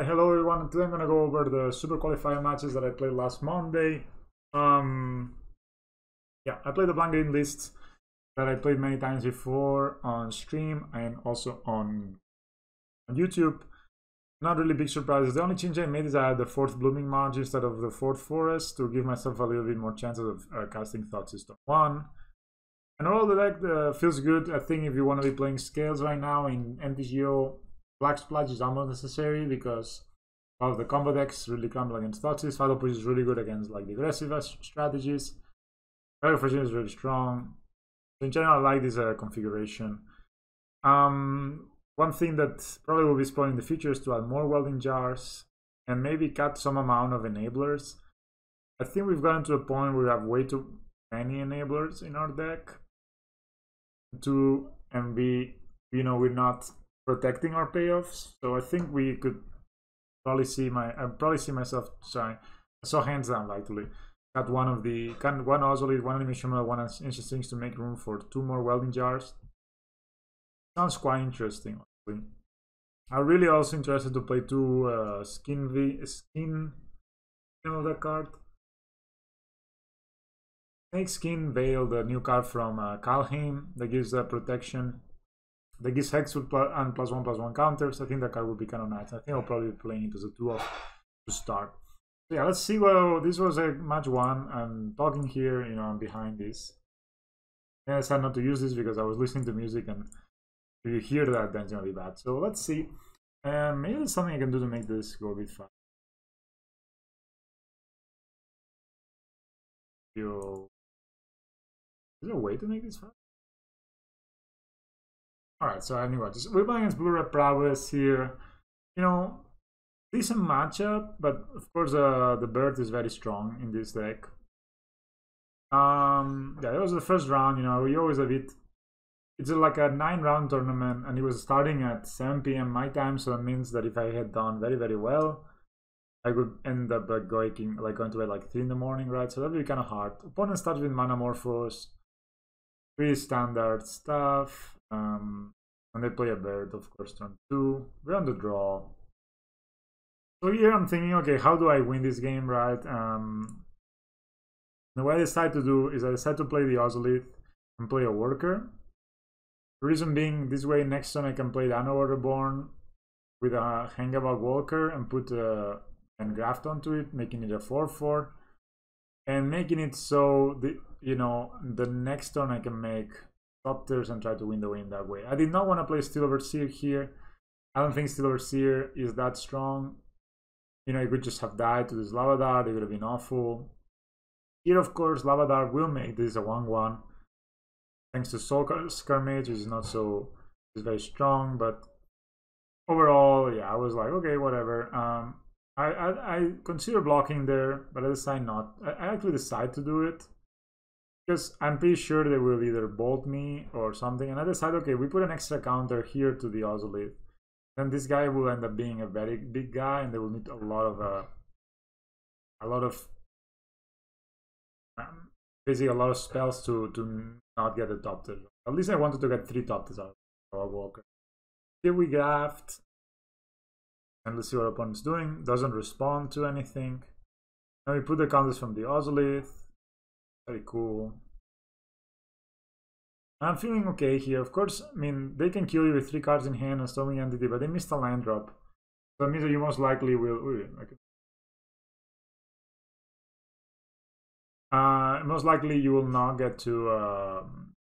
Hello everyone. Today I'm gonna go over the Super Qualifier matches that I played last Monday. Yeah, I played the blind game list that I played many times before on stream and also on YouTube. Not really big surprises. The only change I made is I had the 4th Blooming March instead of the 4th Forest to give myself a little bit more chances of casting Thought System 1. And overall the deck feels good. I think if you want to be playing Scales right now in MTGO, Black Splash is almost necessary because of the combo decks really crumble against Thoughtseize. Fatal Push is really good against like the aggressive strategies. Fire Frenzy is really strong. So in general, I like this configuration. One thing that probably will be spoiled in the future is to add more welding jars and maybe cut some amount of enablers. I think we've gotten to a point where we have way too many enablers in our deck. And we're not protecting our payoffs. So I think we could probably see myself trying. I saw hands down likely. Got one Ozolith, one Animation, one Ancient Things to make room for 2 more welding jars. Sounds quite interesting, honestly. I'm really also interested to play 2 skin of that card. Snake Skin Veil, the new card from Kalheim that gives protection. That gives Hex with and +1/+1 counters. I think that card would be kind of nice. I think I'll probably be playing it as a 2-off to start. So yeah, let's see. Well, this was a match 1. I'm talking here, I'm behind this. I decided not to use this because I was listening to music, and if you hear that, then it's gonna be bad. So let's see. Maybe there's something I can do to make this go a bit fast. Is there a way to make this fast? Alright, so anyway, we're playing against Blue Red Prowess here. Decent matchup, but of course the bird is very strong in this deck. Yeah, it was the first round, we always have it. It's like a 9-round tournament, and it was starting at 7 p.m. my time, so that means that if I had done very, very well, I could end up going to bed like 3 in the morning, right? So that'd be kind of hard. Opponent starts with Manamorphose, pretty standard stuff. And they play a bird, of course, turn 2. We're on the draw. So here I'm thinking, okay, how do I win this game, right? The way I decide to do is I decide to play the Ozolith and play a worker. The reason being, this way next turn I can play the Underwater Reborn with a Hangabog Walker and put and graft onto it, making it a 4/4, and making it so the next turn I can make top tiers and try to win the win that way. I did not want to play Steel Overseer here. I don't think Steel Overseer is that strong. It could just have died to this Lava Dart. It would have been awful. Here, of course, Lava Dart will make this a 1/1. Thanks to Soul Skirmage, which is not so, it's very strong, but overall, yeah, I was like, okay, whatever. I consider blocking there, but I decide not. I actually decide to do it because I'm pretty sure they will either bolt me or something, and I decide, okay, we put an extra counter here to the Ozolith. Then this guy will end up being a very big guy, and they will need a lot of basically a lot of spells to not get a top tier. At least I wanted to get 3 top tiers out of Walker. Here we graft, and let's see what opponent's doing. Doesn't respond to anything. Now we put the counters from the Ozolith. Very cool. I'm feeling okay here. Of course, they can kill you with 3 cards in hand and Storming Entity, but they missed a land drop. So that means that you most likely will... most likely you will not get to...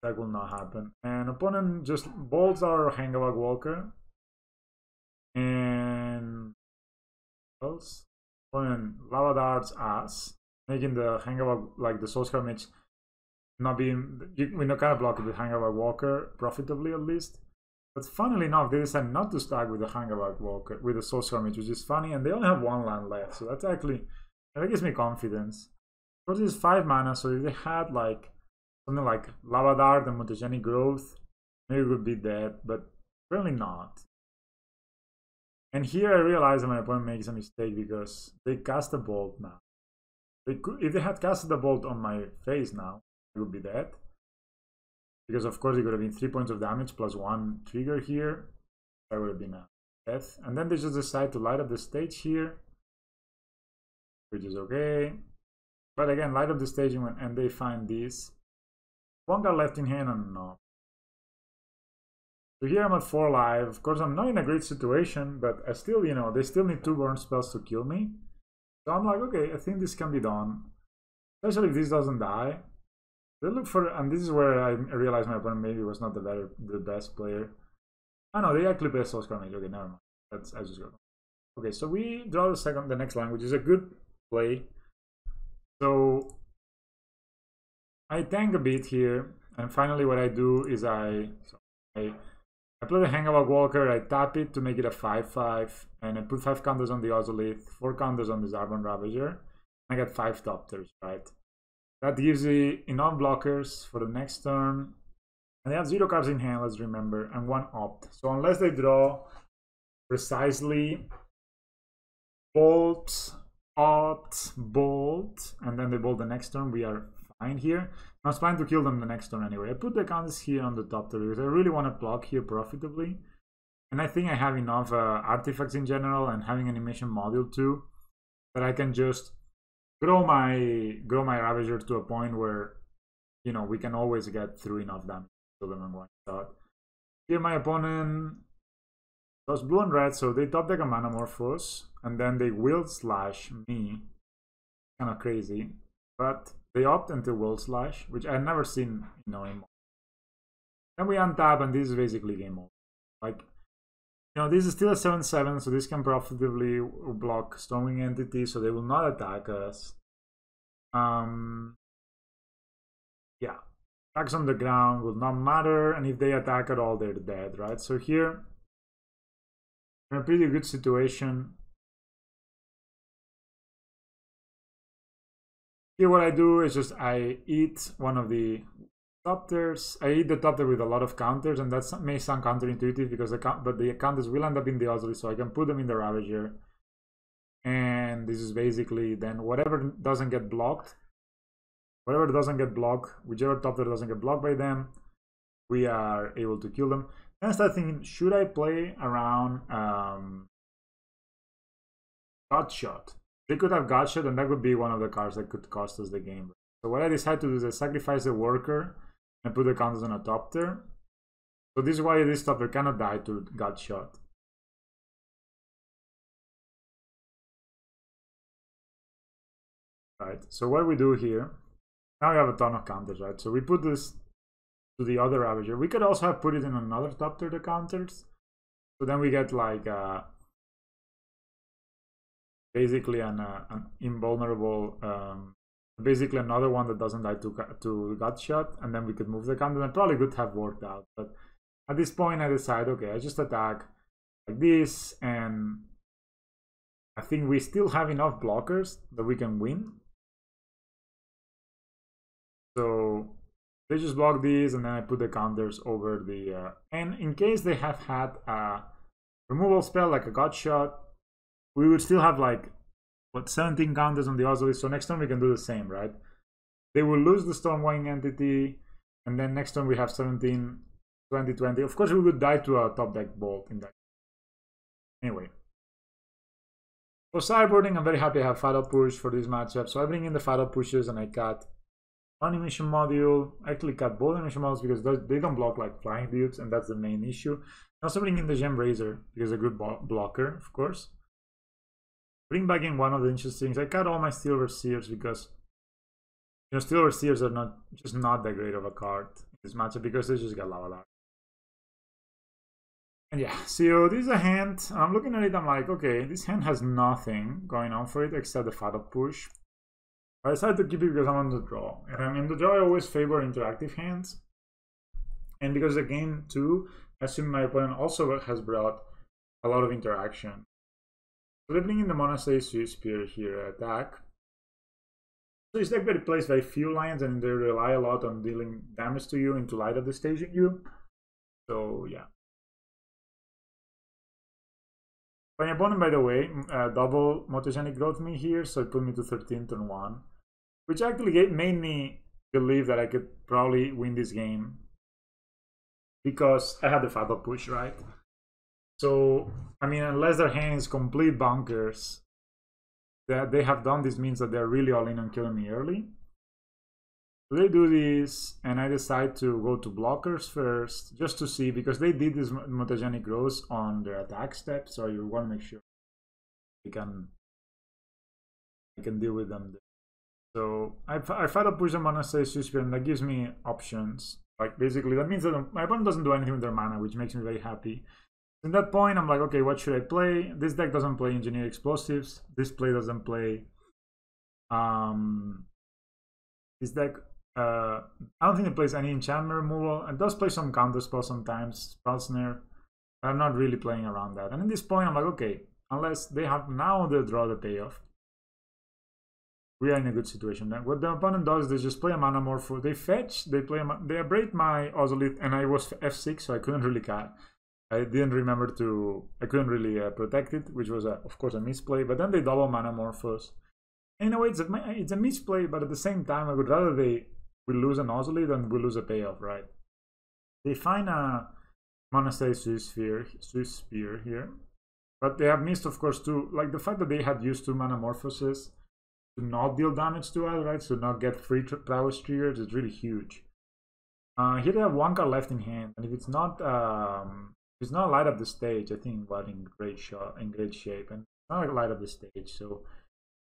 that will not happen. And opponent just bolts our Hangabog Walker. And... what else? Opponent Lava Darts us, making the Hangabog, like the Soul Skirmage, not being... we kind of block it with Hangabog Walker, profitably at least. But funnily enough, they decided not to stack with the Hangabog Walker, with the Soul Skirmage, which is funny, and they only have 1 land left, so that's actually... that gives me confidence. Of course, it's 5 mana, so if they had like something like Lava Dart and Mutagenic Growth, maybe it would be dead, but apparently not. And here I realize that my opponent makes a mistake because they cast a bolt now. If they had casted a bolt on my face now, it would be dead. Because of course it could have been 3 points of damage plus 1 trigger here. That would have been death. And then they just decide to light up the stage here, which is okay. But again, light up the stage and they find this. One card left in hand and no. So here I'm at 4 life. Of course, I'm not in a great situation, but I still, you know, they still need 2 burn spells to kill me. So I'm like, okay, I think this can be done. Especially if this doesn't die. They look for, and this is where I realized my opponent maybe was not the best player. Oh no, they actually play Soul Carnage. Okay, never mind. I just got. Okay, so we draw the next line, which is a good play. So I tank a bit here, and finally what I do is I play the Hangabog Walker, I tap it to make it a 5/5, and I put 5 counters on the Ozolith, 4 counters on this Arbon Ravager. I get 5 Topters, right? That gives me enough blockers for the next turn. And they have 0 cards in hand, let's remember, and 1 opt. So unless they draw precisely bolt, opt, bolt, and then they bolt the next turn, we are fine here. I was planning to kill them the next turn anyway. I put the counters here on the top because I really want to block here profitably. And I think I have enough artifacts in general and having animation module too, that I can just grow my Ravager to a point where, you know, we can always get through enough damage to them in one shot. Here my opponent does blue and red, so they top deck a Manamorphose, and then they will slash me. Kind of crazy, but they opt into will slash, which I've never seen, you know, in. Then we untap, and this is basically game over. Like, you know, this is still a 7/7, so this can profitably block Stormwing Entity, so they will not attack us. Yeah, attacks on the ground will not matter, and if they attack at all, they're dead, right? So here, in a pretty good situation. Here what I do is just I eat one of the Topters. I eat the Topter with a lot of counters, and that may sound counterintuitive because the counters will end up in the Ozolith, so I can put them in the Ravager. And this is basically then whatever doesn't get blocked, whichever Topter doesn't get blocked by them, we are able to kill them. Then I start thinking, should I play around Godshot? They could have Godshot, and that would be one of the cards that could cost us the game. So what I decided to do is I sacrifice the Worker and put the counters on a Topter. So this is why this Topter cannot die to Godshot. Right, so what we do here, now we have a ton of counters, right? So we put this to the other Ravager. We could also have put it in another Topter, the counters. So then we get like basically an invulnerable, basically another one that doesn't die to Godshot, and then we could move the counter, and probably could have worked out. But at this point I decide, okay, I just attack like this, and I think we still have enough blockers that we can win. So they just block these, and then I put the counters over the and in case they have had a removal spell like a Godshot, we would still have like, what, 17 counters on the Ozolith, so next turn we can do the same, right? They will lose the Stormwing Entity, and then next turn we have 17, 20, 20. Of course we would die to a top deck bolt in that. Anyway. For sideboarding, I'm very happy I have Fatal Push for this matchup, so I bring in the Fatal Pushes and I cut one animation module. I actually cut both animation modules because they don't block like flying dudes, and that's the main issue. I also bring in the Gem Razor because it's a good blocker, of course. Bring back in one of the interesting things. I cut all my Steel Seers because, you know, Steel Seers are not that great of a card in this matchup because they just get Lava Dart. And yeah, so this is a hand. I'm looking at it, I'm like, okay, this hand has nothing going on for it except the Fatal Push. I decided to keep it because I'm on the draw. And in the draw I always favor interactive hands. And because the game too, I assume my opponent also has brought a lot of interaction. So they bring in the Monastery Spear here, attack. So this deck plays very few lines, and they rely a lot on dealing damage to you into light up the staging you. So yeah. My opponent, by the way, double Mutagenic Growth me here, so it put me to 13 turn 1. Which actually made me believe that I could probably win this game. Because I had the Fatal Push, right? So, I mean, unless their hand is complete bonkers, that they have done this means that they're really all in on killing me early. So they do this, and I decide to go to blockers first, just to see, because they did this mutagenic growth on their attack step, so you want to make sure I can deal with them. So I try to push them on a Suspir, and that gives me options. Like, basically, that means that my opponent doesn't do anything with their mana, which makes me very happy. In that point, I'm like, okay, what should I play? This deck doesn't play Engineer Explosives. This play doesn't play... this deck... I don't think it plays any enchantment removal. It does play some counter spells sometimes, Spell Snare. But I'm not really playing around that. And at this point, I'm like, okay, unless they have now the draw the payoff, we are in a good situation. Then what the opponent does is they just play a mana morpho. They fetch, they abrade my Ozolith, and I was F6, so I couldn't really I didn't remember to, I couldn't really protect it, which was of course a misplay. But then they double mana morphos. In a way, it's a misplay, but at the same time, I would rather we lose an Ozolith than we lose a payoff, right? They find a Monastery Spear here, but they have missed, of course, too, like the fact that they had used 2 mana morphoses to not deal damage to us, right? So not get free prowess triggers is really huge. Here they have 1 card left in hand, and if it's not light up the stage, I think we're in great shape, and it's not light up the stage. So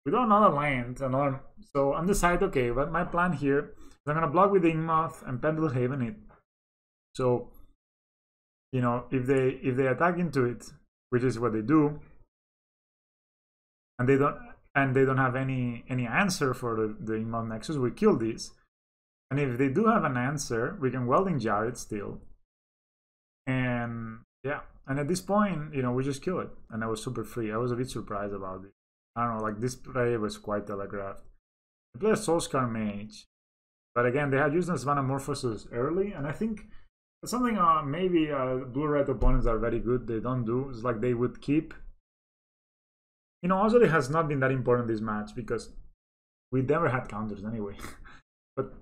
we draw another land, so on the side, okay, but my plan here is I'm gonna block with the Ingmoth and Pendlehaven it. So, you know, if they attack into it, which is what they do, and they don't have any answer for the Ingmoth Nexus, we kill this. And if they do have an answer, we can Welding Jar it still. And yeah, and at this point, you know, we just kill it. And I was super free. I was a bit surprised about it. I don't know, like this play was quite telegraphed. I played a Soulscar Mage, but again, they had used the Savannah Morphosis early, and I think that's something maybe blue-red opponents are very good. They don't do. It's like they would keep. You know, Ozolith has not been that important this match because we never had counters anyway. But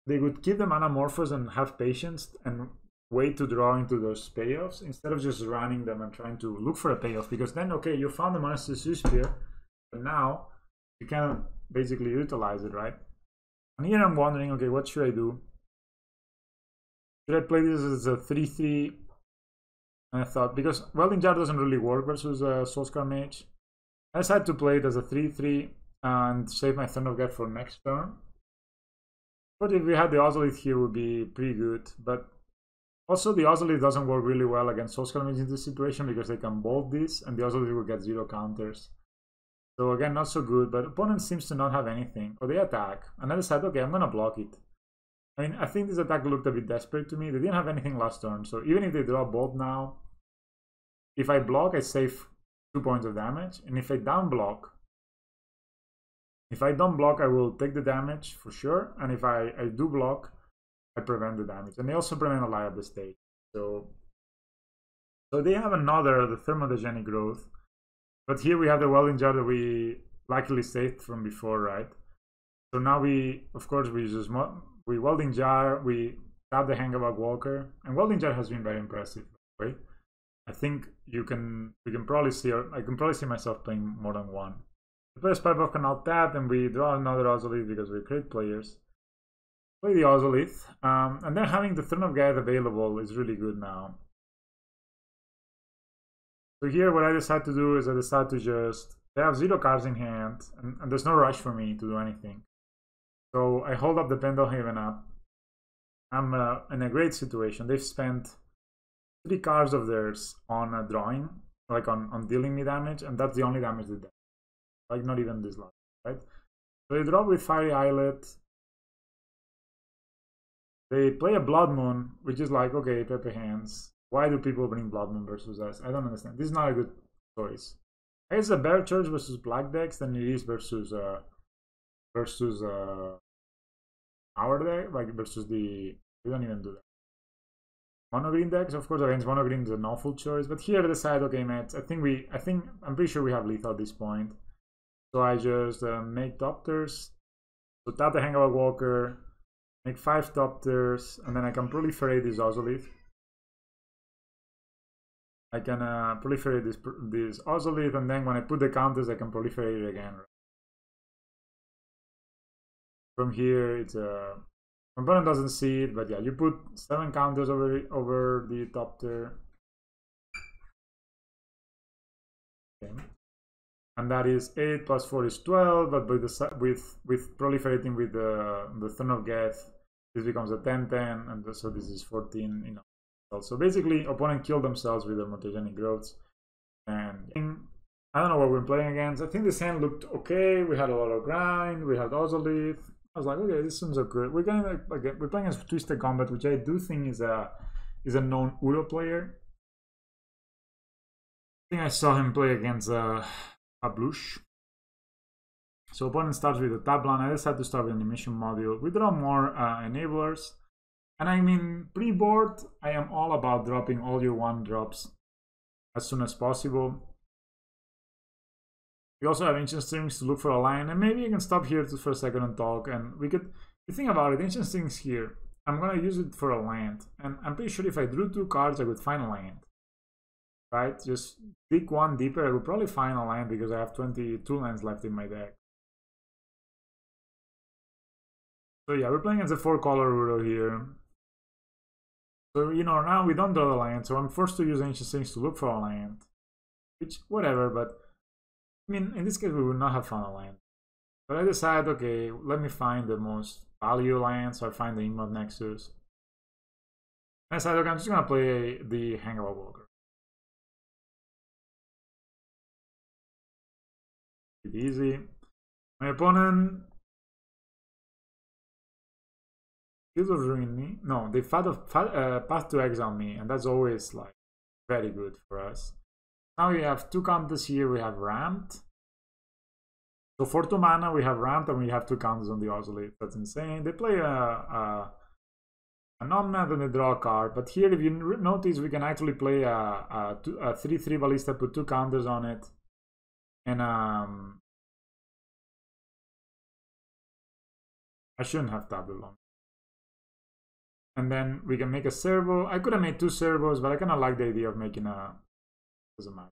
they would keep the mana morphos and have patience and wait to draw into those payoffs instead of just running them and trying to look for a payoff, because then, okay, you found the Monastery Spear, but now you can basically utilize it, right? And here I'm wondering, okay, what should I do? Should I play this as a 3-3? And I thought, because Welding Jar doesn't really work versus Soulscar Mage, I decided to play it as a 3-3 and save my Thunder of Death for next turn. But if we had the Ozolith here, it would be pretty good. But also the Ozolith doesn't work really well against Soulscar Mage in this situation because they can bolt this and the Ozolith will get 0 counters. So again, not so good, but opponent seems to not have anything. Or they attack, and I decided, okay, I'm gonna block it. I mean, I think this attack looked a bit desperate to me. They didn't have anything last turn, so even if they draw a bolt now, if I block, I save 2 points of damage, and if I down block, if I don't block, I will take the damage for sure, and if I do block, I prevent the damage. And they also prevent a light up the stage. So they have another, the Thermodogenic Growth. But here we have the Welding Jar that we luckily saved from before, right? So now of course, we Welding Jar, we tap the Hangabug Walker, and Welding Jar has been very impressive, right? I think I can probably see myself playing more than one. We play a Spybuff Canal tap, and we draw another Ozolith because we're great players. Play the Ozolith, and then having the Throne of Gaia available is really good now. So here what I decide to do is they have 0 cards in hand, and there's no rush for me to do anything. So I hold up the Pendlehaven up. I'm in a great situation. They've spent 3 cards of theirs on drawing, like on dealing me damage, and that's the only damage they did. Like not even this lot, right? So they draw with Fiery Islet. They play a Blood Moon, which is like, okay, Pepe Hands. Why do people bring Blood Moon versus us? I don't understand. This is not a good choice. I guess a Bear Church versus Black decks than it is versus our deck, like versus the. We don't even do that. Mono green decks, of course, against mono green is an awful choice. But here I decide, okay, Mets. I'm pretty sure we have lethal at this point. So I just make Doctors. So tap the Hangabug Walker, make 5 Doctors, and then I can proliferate this Ozolith. I can proliferate this Ozolith, and then when I put the counters, I can proliferate it again. From here, it's a opponent doesn't see it, but yeah, you put 7 counters over the top tier. Okay. And that is 8 plus 4 is 12, but with proliferating with the Throne of Geth, this becomes a 10-10, and so this is 14. You know, so basically, opponent killed themselves with their mutagenic growths. And I don't know what we're playing against. I think this hand looked okay. We had a lot of grind. We had Ozolith. I was like, okay, this seems so good. We're playing as Twisted Combat, which I do think is a known Uro player. I think I saw him play against Blush. So opponent starts with a Tablan. I decided to start with an emission module. We draw more enablers. And I mean, pre-board, I am all about dropping all your 1-drops as soon as possible. We also have Ancient Strings to look for a line, and maybe you can stop here for a second and talk. And we could, you think about it, Ancient Strings here, I'm gonna use it for a land, and I'm pretty sure if I drew 2 cards, I would find a land. Right? Just dig 1 deeper, I would probably find a land because I have 22 lands left in my deck. So yeah, we're playing as a 4-color Uro here. So, you know, now we don't draw the land, so I'm forced to use Ancient Strings to look for a land. Which, whatever, but I mean, in this case, we would not have found a land. But I decided, okay, let me find the most value land, so I find the Inmod Nexus. And I decided, okay, I'm just gonna play the Hangable Walker. Pretty easy. My opponent Field of Ruin me. No, they Path to Exile me, and that's always like very good for us. Now we have 2 counters here. We have Ramped. So for 2 mana, we have Ramped, and we have 2 counters on the Ozolith. That's insane. They play an Omnath and they draw a card. But here, if you notice, we can actually play a 3/3 Ballista, put 2 counters on it, and I shouldn't have tapped it long. And then we can make a servo. I could have made 2 servos, but I kind of like the idea of making a. Doesn't matter.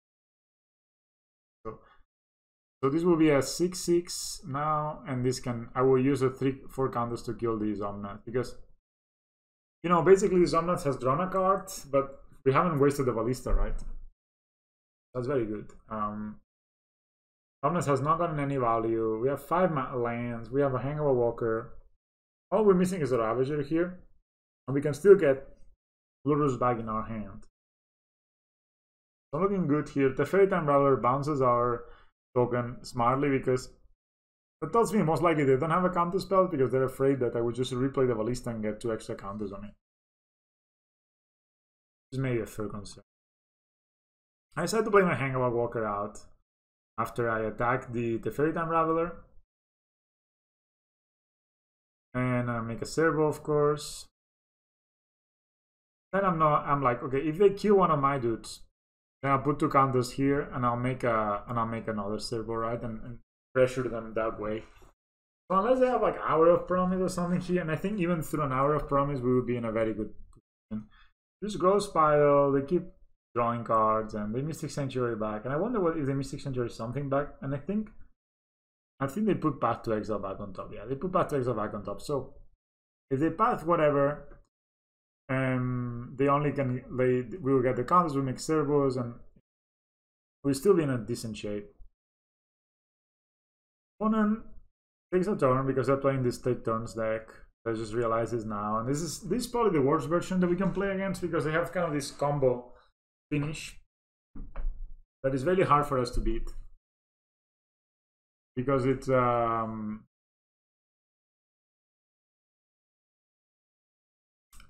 So this will be a 6/6 now, and this can, I will use a 3/4 counters to kill the Omnath, because, you know, basically the Omnath has drawn a card, but we haven't wasted the Ballista, right? That's very good. Omnath has not gotten any value. We have 5 lands. We have a Hangable Walker. All we're missing is a Ravager here, and we can still get Lurrus back in our hand. So looking good here. The Fairy Time Rattler bounces our token smartly, because that tells me most likely they don't have a counter spell because they're afraid that I would just replay the Ballista and get 2 extra counters on it. This may be a fair concern. I decided to play my Hangable Walker out after I attack the Fairy Time Raveler. And make a servo, of course. Then I'm like, okay, if they kill one of my dudes, then I'll put 2 counters here, and I'll make another servo, right, and pressure them that way. So unless they have like Hour of Promise or something here, and I think even through an Hour of Promise we would be in a very good position. Just Growth Spiral, they keep drawing cards, and they Mystic Sanctuary back, and I wonder what if they Mystic Sanctuary something back, and I think they put Path to Exile back on top. Yeah, they put Path to Exile back on top. So if they path whatever, they only can we will get the counters, we make servos, and we'll still be in a decent shape. Opponent takes a turn because they're playing this take turns deck. I just realized this now, and this is probably the worst version that we can play against, because they have kind of this combo finish that is very hard for us to beat, because it's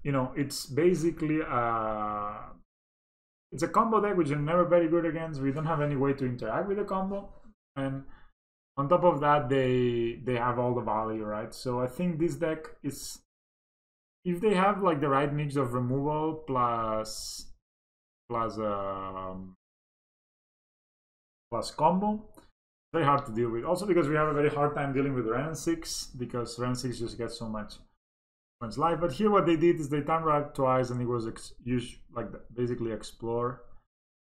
you know, it's basically it's a combo deck which is never very good against. We don't have any way to interact with the combo, and on top of that, they have all the value, right? So I think this deck is, if they have like the right mix of removal plus combo, very hard to deal with. Also because we have a very hard time dealing with Ren 6, because Ren 6 just gets so much life. But here what they did is they time wrapped twice, and it was basically explore.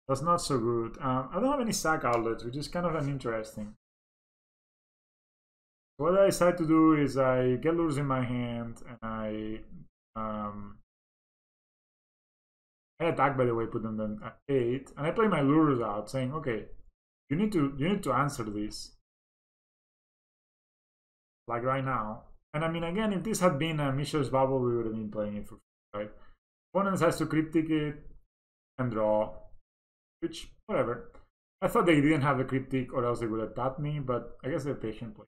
That's not so good. I don't have any sack outlets, which is kind of uninteresting. What I decide to do is I get lures in my hand and I attack, by the way, put them then at 8, and I play my lures out, saying, okay, you need to answer this, like right now. And I mean, again, if this had been a Mishra's Bubble, we would have been playing it for free, right? Opponent has to cryptic it and draw, which whatever. I thought they didn't have a cryptic, or else they would have tapped me, but I guess they're patient play.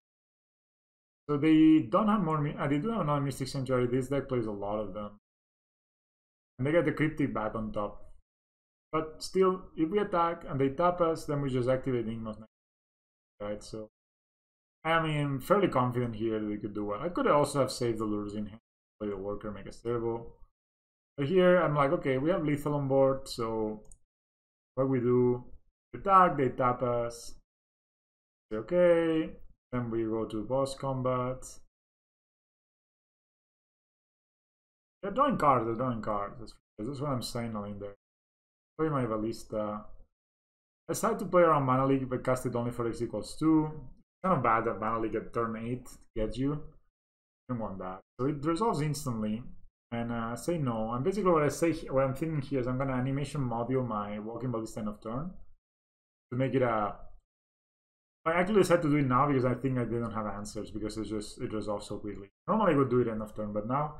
So they don't have more. They do have another Mystic Sanctuary. This deck plays a lot of them. And they get the cryptic back on top. But still, if we attack and they tap us, then we just activate Enigma's next, right? So I mean, fairly confident here that we could do well. I could also have saved the lures in hand, play the worker, make a stable. But here I'm like, okay, we have lethal on board, so what we do, attack, they tap us. Okay, then we go to boss combat. They're drawing cards, they're drawing cards. That's what I'm signaling there. Play my Ballista. I decided to play around Mana Leak, but cast it only for X equals 2. Kind of bad that Mana Leak at turn 8 gets you. Don't want that. So it resolves instantly. And I say no. And basically what I'm thinking here is I'm gonna animation module my Walking Ballista end of turn to make it a. I actually decided to do it now because I think I didn't have answers, because it resolves so quickly. Normally I would do it end of turn, but now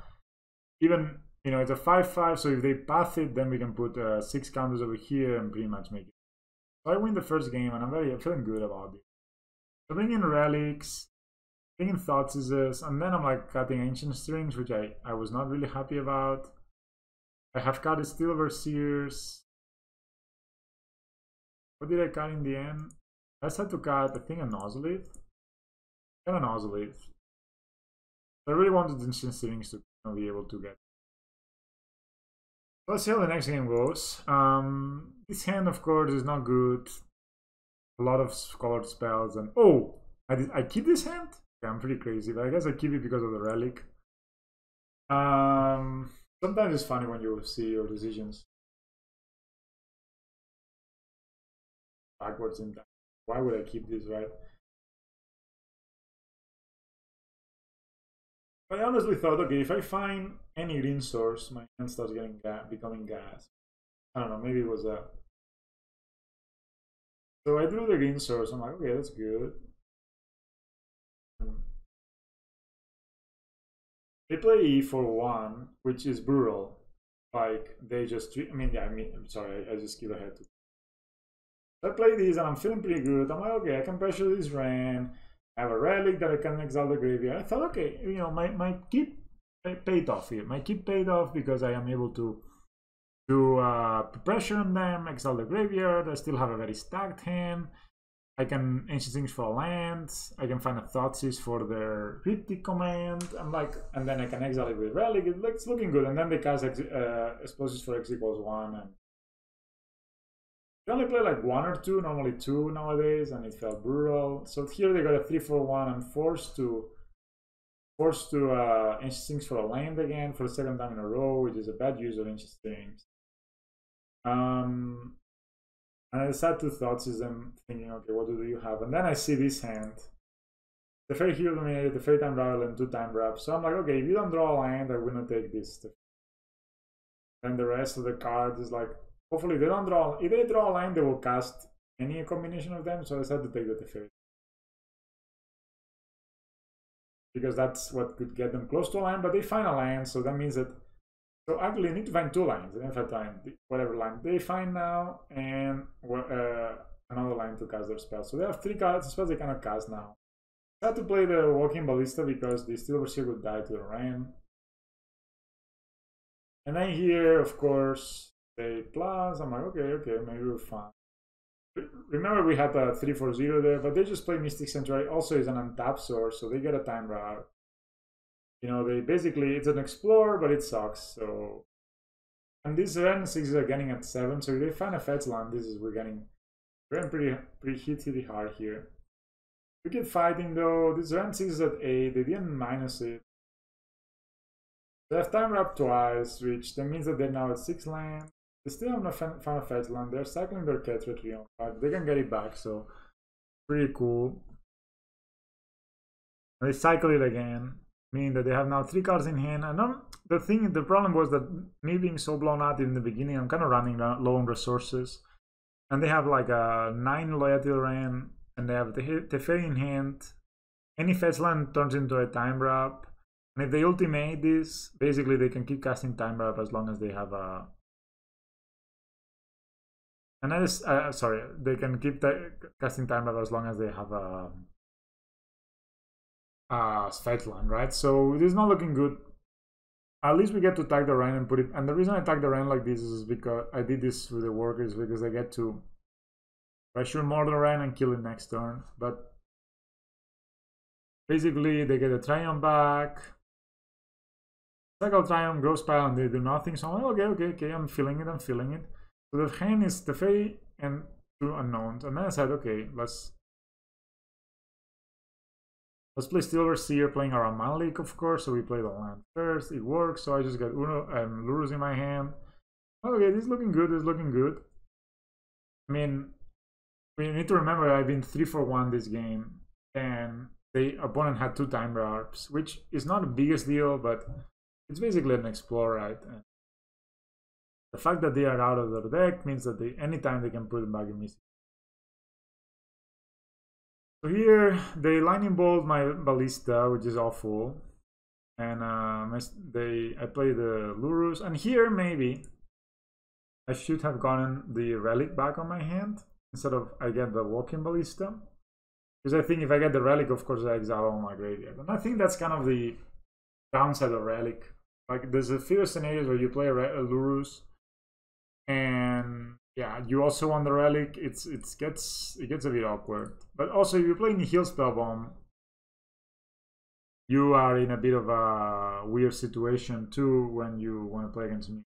even, you know, it's a 5/5, so if they path it, then we can put 6 counters over here and pretty much make it. So I win the first game, and I'm feeling good about it. So bring in relics, bring in Thoughtseize, and then I'm like cutting Ancient Strings, which I was not really happy about. I have cut a Silverseers. What did I cut in the end? I just had to cut, I think, a Nozolith. And a Nozolith. I really wanted Ancient Strings to be able to get. Let's see how the next game goes. This hand, of course, is not good. A lot of colored spells, and oh, I keep this hand? Okay, I'm pretty crazy, but I guess I keep it because of the relic. Sometimes it's funny when you see your decisions backwards in time. Why would I keep this, right? I honestly thought, okay, if I find any green source, my hand starts becoming gas. I don't know, maybe it was a. So I drew the green source. I'm like, okay, that's good. They play E for 1, which is brutal. Like they just, I'm sorry, I just skip ahead. I play these and I'm feeling pretty good. I'm like, okay, I can pressure this Ren. I have a relic that I can exile the graveyard. I thought, okay, you know, my keep paid off here. My keep paid off because I am able to pressure on them, exile the graveyard. I still have a very stacked hand. I can Ancient Things for a land. I can find a Thoughtseize for their cryptic command. I'm like, and then I can exile it with relic. It's looking good. And then they cast Explosives for X equals 1. And they only play like 1 or 2, normally 2 nowadays, and it felt brutal. So here they got a 3/4/1 and forced to Ancient Things for a land again for the second time in a row, which is a bad use of Ancient Things. And I decided to Thoughtseize them, thinking, okay, what do you have? And then I see this hand. The Fairy Hero Dominated, the Fairy Time Rattle, and 2 Time Wrap. So I'm like, okay, if you don't draw a land, I will not take this. Then the rest of the cards is like, hopefully they don't draw. If they draw a line, they will cast any combination of them. So I decided to take the Teferi, because that's what could get them close to a line. But they find a line, so that means that. So actually, you need to find 2 lines. And if I find whatever line they find now, and another line to cast their spell. So they have 3 cards spells they cannot cast now. I had to play the Walking Ballista because the Silverseer would die to the Ram. And then here, of course, they plus. I'm like, okay, maybe we're fine. Remember, we had a 3/4/0 there, but they just play Mystic Sanctuary. Also, is an untapped source, so they get a time route. You know, they basically, it's an Explorer, but it sucks. So, and these Ren 6s are getting at 7. So if they find a fetch land, we're getting pretty hit hard here. We keep fighting though. This Ren 6 is at 8. They didn't minus it. They have time wrap twice, which that means that they're now at 6 land. They still have not found a fetch land. They're cycling their cat to 3 on 5. They can get it back, so pretty cool. And they cycle it again, meaning that they have now 3 cards in hand. And the problem was that me being so blown out in the beginning, I'm kind of running low on resources. And they have like a 9 loyalty ran, and they have the Teferi in hand. Any fetch land turns into a time wrap. And if they ultimate this, basically they can keep casting time wrap as long as they have a... And that is, sorry, they can keep casting time wrap as long as they have a Svetlan, right? So it is not looking good. At least we get to tag the Rhine and put it. And the reason I tag the Rhine like this is because I did this with the workers, because I get to pressure more the Rhine and kill it next turn. But basically they get a Triumph back, cycle Triumph, Gross Pile, and they do nothing. So I'm like, okay, I'm feeling it. So the hand is the Fey and 2 unknowns. And then I said, okay, let's play Steel Overseer, playing around Malik, of course. So we play the land first. It works. So I just got Uno and Lurrus in my hand. Okay, this is looking good. I mean, we need to remember I've been 3-for-1 this game, and the opponent had 2 time wraps, which is not the biggest deal, but it's basically an explore, right? And the fact that they are out of their deck means that anytime they can put it back in Mystic. So here they lightning bolt my Ballista, which is awful, and I play the Lurrus, and here maybe I should have gotten the relic back on my hand instead of I get the walking Ballista, because I think if I get the relic, of course I exile all my graveyard, and I think that's kind of the downside of relic. Like there's a few scenarios where you play a Lurrus, and yeah, you also want the relic. It gets a bit awkward. But also, if you're playing the Heal Spell Bomb, you are in a bit of a weird situation too when you want to play against me.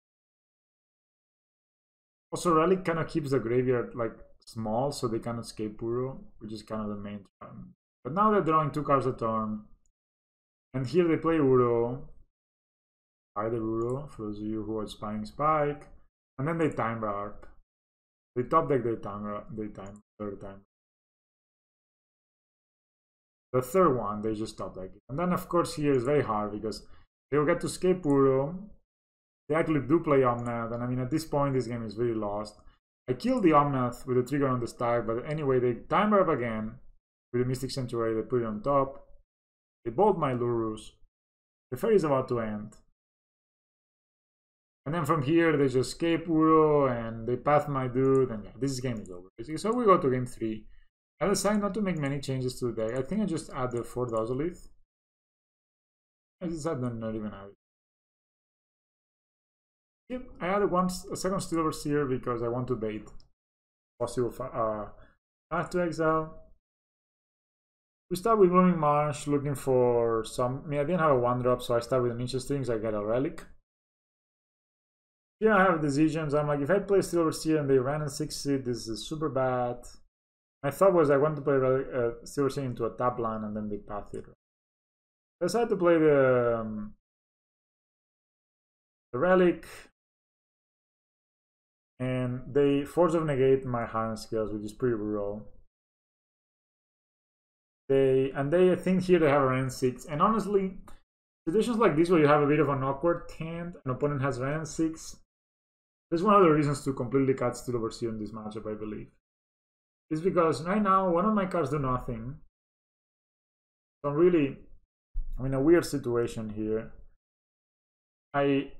Also, relic kind of keeps the graveyard like small, so they can escape Uro, which is kind of the main trend. But now they're drawing 2 cards a turn, and here they play Uro. Either Uro, for those of you who are spying Spike, and then they time wrap. They top deck, third time. The third one, they just top deck it. And then, of course, here is very hard because they will get to escape Uro. They actually do play Omnath, and I mean, at this point, this game is really lost. I killed the Omnath with a trigger on the stack, but anyway, they time wrap again with the Mystic Sanctuary. They put it on top. They bolt my Lurrus. The fairy is about to end. And then from here, they just escape Uro, and they path my dude, and yeah, this game is over, basically. So we go to game 3. I decided not to make many changes to the deck. I think I just add the 4th Ozolith. I decided not even add it. Yep, I added a second Steel Overseer because I want to bait possible path to exile. We start with Blooming Marsh, looking for some... I mean, I didn't have a 1-drop, so I start with an interesting, so I get a relic. Here I have decisions. I'm like, if I play Steel Overseer and they ran and 6-seed, this is super bad. My thought was I want to play Steel Overseer into a tap line and then they path it. I decided to play the relic, and they force of negate my Hardened skills, which is pretty brutal. I think here they have a Ren 6, and honestly, situations like this where you have a bit of an awkward hand, an opponent has Ren 6. That's one of the reasons to completely cut Steel Overseer in this matchup, I believe. It's because right now, one of my cards do nothing. So I'm in a weird situation here. I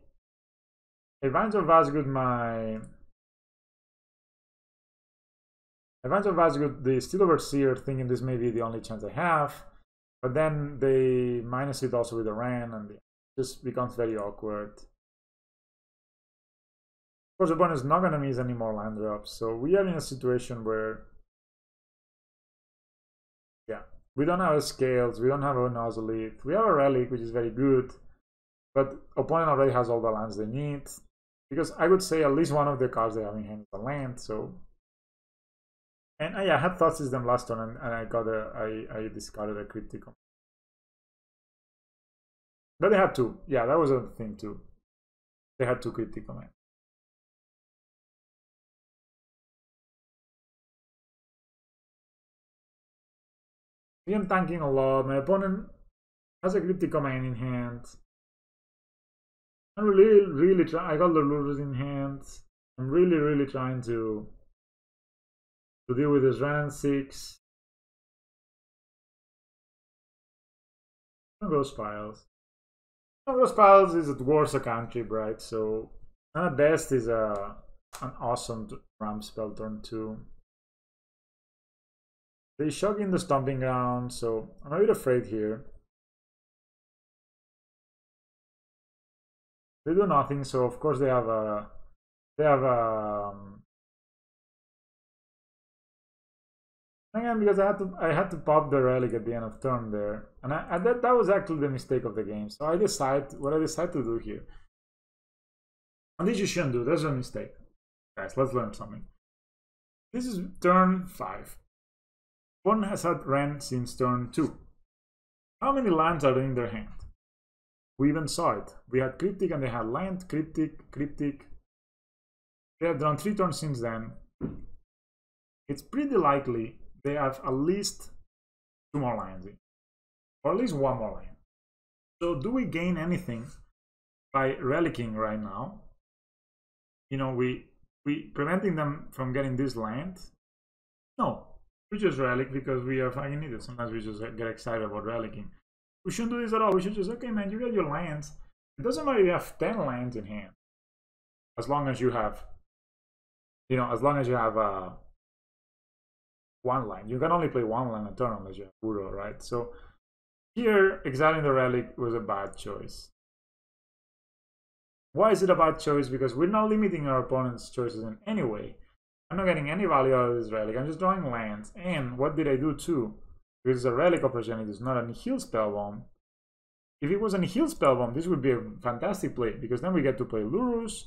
Advance of Vazgood the Steel Overseer, thinking this may be the only chance I have. But then they minus it also with a Ran, and it just becomes very awkward. Of course, the opponent is not going to miss any more land drops, so we are in a situation where, yeah, we don't have a Scales, we don't have a Ozolith, we have a Relic, which is very good, but opponent already has all the lands they need, because I would say at least one of the cards they have in hand is a land, so... And I had Thought System last turn, and I discarded a Cryptic. But they had two. Yeah, that was a thing too. They had two Cryptic Command. I'm tanking a lot. My opponent has a cryptic command in hand. I'm really trying. I got the Lurrus in hand. I'm really trying to deal with this Ren 6. I'm gonna go Spirals. Spirals is at worst a cantrip, right? So at best is an awesome ramp spell turn 2. They shock in the stomping ground, so I'm a bit afraid here. They do nothing, so of course they have a again, because I had to pop the relic at the end of turn there, and that was actually the mistake of the game. So I decide what I decide to do here, and this you shouldn't do. That's a mistake, guys. Let's learn something. This is turn 5. One has had Ren since turn 2. How many lands are in their hand? We even saw it. We had Cryptic and they had land, Cryptic, Cryptic. They have drawn 3 turns since then. It's pretty likely they have at least 2 more lands in, or at least 1 more land. So do we gain anything by relicking right now? You know, we preventing them from getting this land? No, we just relic because we are fucking idiots. Sometimes we just get excited about relicking. We shouldn't do this at all. We should just, okay, man, you get your lands. It doesn't matter if you have 10 lands in hand, as long as you have, you know, as long as you have 1 land. You can only play 1 land a turn unless you have Uro, right? So here, exiling the relic was a bad choice. Why is it a bad choice? Because we're not limiting our opponent's choices in any way. I'm not getting any value out of this relic. I'm just drawing lands. And what did I do too? Because it's a relic opportunity, it's not a Nihil Spellbomb. If it was a Nihil Spellbomb, this would be a fantastic play, because then we get to play Lurrus,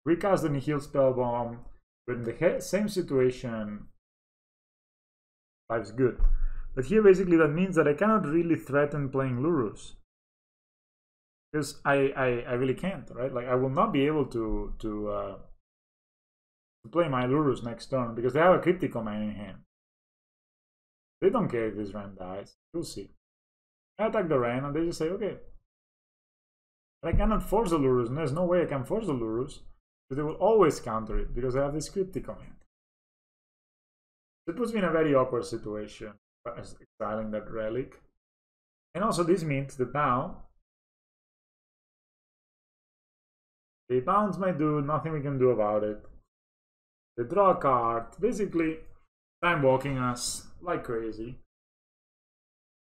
recast the Nihil Spellbomb, but in the same situation, life's good. But here basically that means that I cannot really threaten playing Lurrus, because I really can't, right? Like I will not be able to play my Lurrus next turn, because they have a Cryptic command in hand. They don't care if this Ren dies. We'll see. I attack the Ren and they just say, okay. But I cannot force the Lurrus, and there's no way I can force the Lurrus, because they will always counter it, because I have this Cryptic command. It puts me in a very awkward situation, exiling that relic. And also this means that now they bounce my dude, nothing we can do about it. They draw a card, basically time walking us like crazy.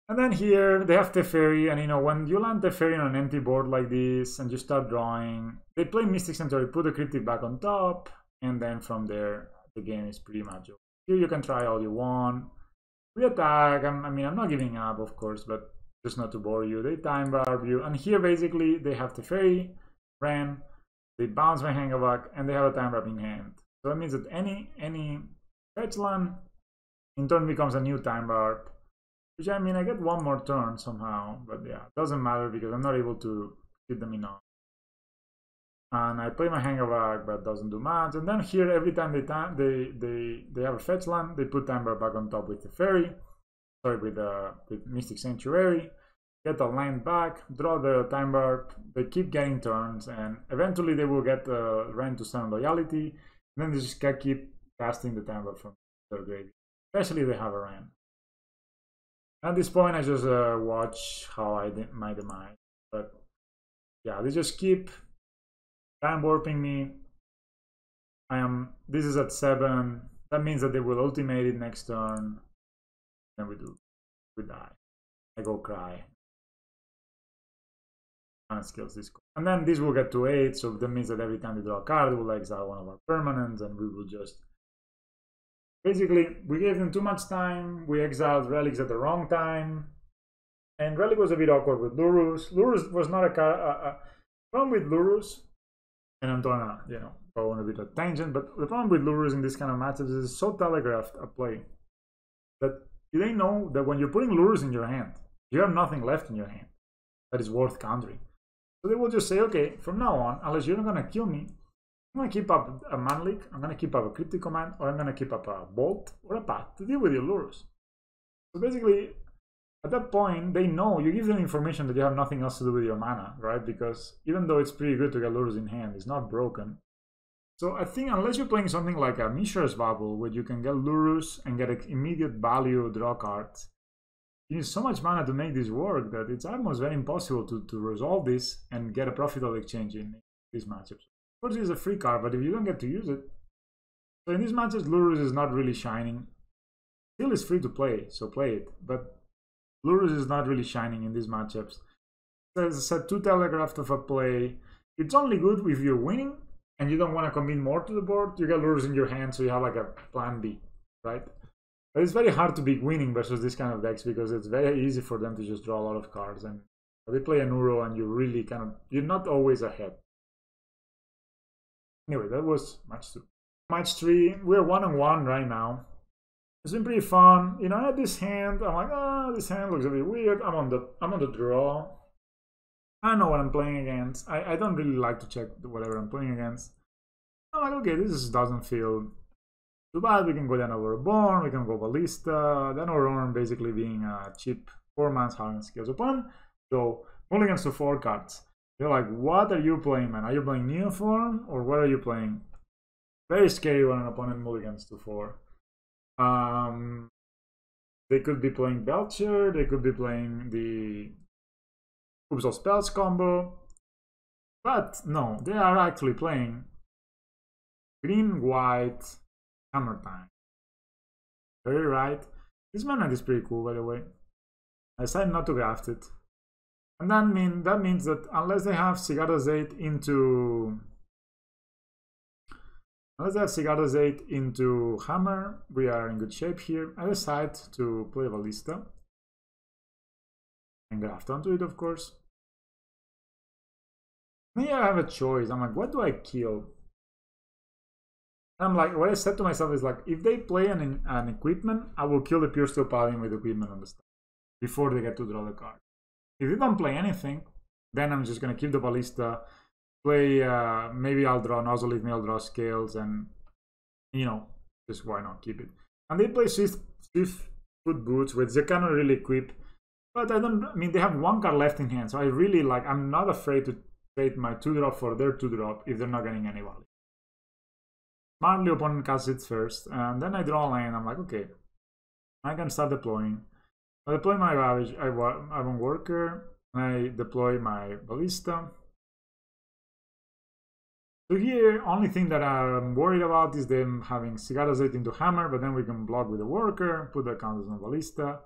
And then here they have Teferi, and you know, when you land Teferi on an empty board like this and you start drawing, they play Mystic Centauri, put the Cryptic back on top, and then from there the game is pretty much over. Here you can try all you want. We attack. I mean, I'm not giving up, of course, but just not to bore you. They time barb you, and here basically they have Teferi, Ren, they bounce my Hangavak, and they have a time barb in hand. So that means that any fetch land in turn becomes a new time barb, which I mean I get 1 more turn somehow, but yeah, it doesn't matter because I'm not able to hit them enough. And I play my Hangavak, but it doesn't do much. And then here, every time they have a fetch land, they put time barb back on top with the fairy, sorry, with Mystic Sanctuary, get the land back, draw the time barb. They keep getting turns, and eventually they will get Ren to Summon Loyalty. And then they just keep casting the time barb from their graveyard, especially if they have a Ren. At this point, I just watch how I did my demise. But yeah, they just keep time warping me. This is at 7. That means that they will ultimate it next turn. Then we die. I go cry. And skills this. And then this will get to 8, so that means that every time they draw a card, we'll exile one of our permanents, and we will just basically, we gave them too much time. We exiled relics at the wrong time, and relic was a bit awkward with Lurrus. Lurrus was not a card. Problem with Lurrus, and I'm trying to, you know, go on a bit of tangent, but the problem with Lurrus in this kind of matches is it's so telegraphed a play that they know that when you're putting Lurrus in your hand, you have nothing left in your hand that is worth countering. So they will just say, okay, from now on, unless you're not going to kill me, I'm going to keep up a Manlik, I'm going to keep up a Cryptic command, or I'm going to keep up a Bolt or a Path to deal with your Lurrus. So basically, at that point, they know, you give them information that you have nothing else to do with your mana, right? Because even though it's pretty good to get Lurrus in hand, it's not broken. So I think unless you're playing something like a Mishra's Bubble, where you can get Lurrus and get an immediate value draw cards, you need so much mana to make this work that it's almost very impossible to resolve this and get a profitable exchange in these matchups. Of course, it's a free card, but if you don't get to use it, so in these matches, Lurrus is not really shining. Still is free to play, so play it, but Lurrus is not really shining in these matchups. There's a set 2 telegraphed of a play. It's only good if you're winning and you don't want to commit more to the board. You get Lurrus in your hand, so you have like a plan B, right? But it's very hard to be winning versus this kind of decks because it's very easy for them to just draw a lot of cards. And they play an Uro and you really you're not always ahead. Anyway, that was match 2. Match 3, we're 1-on-1 right now. It's been pretty fun. You know, I had this hand. I'm like, oh, this hand looks a bit weird. I'm on the draw. I know what I'm playing against. I don't really like to check whatever I'm playing against. I'm like, okay, this doesn't feel too bad. We can go down over a Born. We can go Ballista. Then over basically being a cheap 4-man's Hardened skills upon. So mulligans to 4 cards. You're like, what are you playing, man? Are you playing Neoform or what are you playing? Very scary when an opponent mulligans to 4. They could be playing Belcher, they could be playing the Oops All Spells combo, but no, they are actually playing green, white, Hammer Time. Very right. This mana is pretty cool, by the way. I decided not to graft it. And that means that unless they have Cigarras 8 into Hammer, we are in good shape here. I decide to play Ballista and graft onto it, of course. Maybe I have a choice. I'm like, what do I kill? I'm like, what I said to myself is like, if they play an equipment, I will kill the Pure Steel Paladin with equipment on the start before they get to draw the card. If they don't play anything, then I'm just gonna keep the Ballista. Play, maybe I'll draw Nozzleif, maybe I'll draw Scales, and, you know, just why not keep it. And they play Swift Foot Boots, which they cannot really equip. But I mean, they have 1 card left in hand, so I really like, I'm not afraid to trade my 2-drop for their 2-drop if they're not getting any value. Smartly, opponent casts it first, and then I draw a land. I'm like, okay, I can start deploying. I deploy my Ravage, I want Worker, I deploy my Ballista. So here, only thing that I'm worried about is them having Cigarras 8 into Hammer, but then we can block with the Worker, put the counters on Ballista.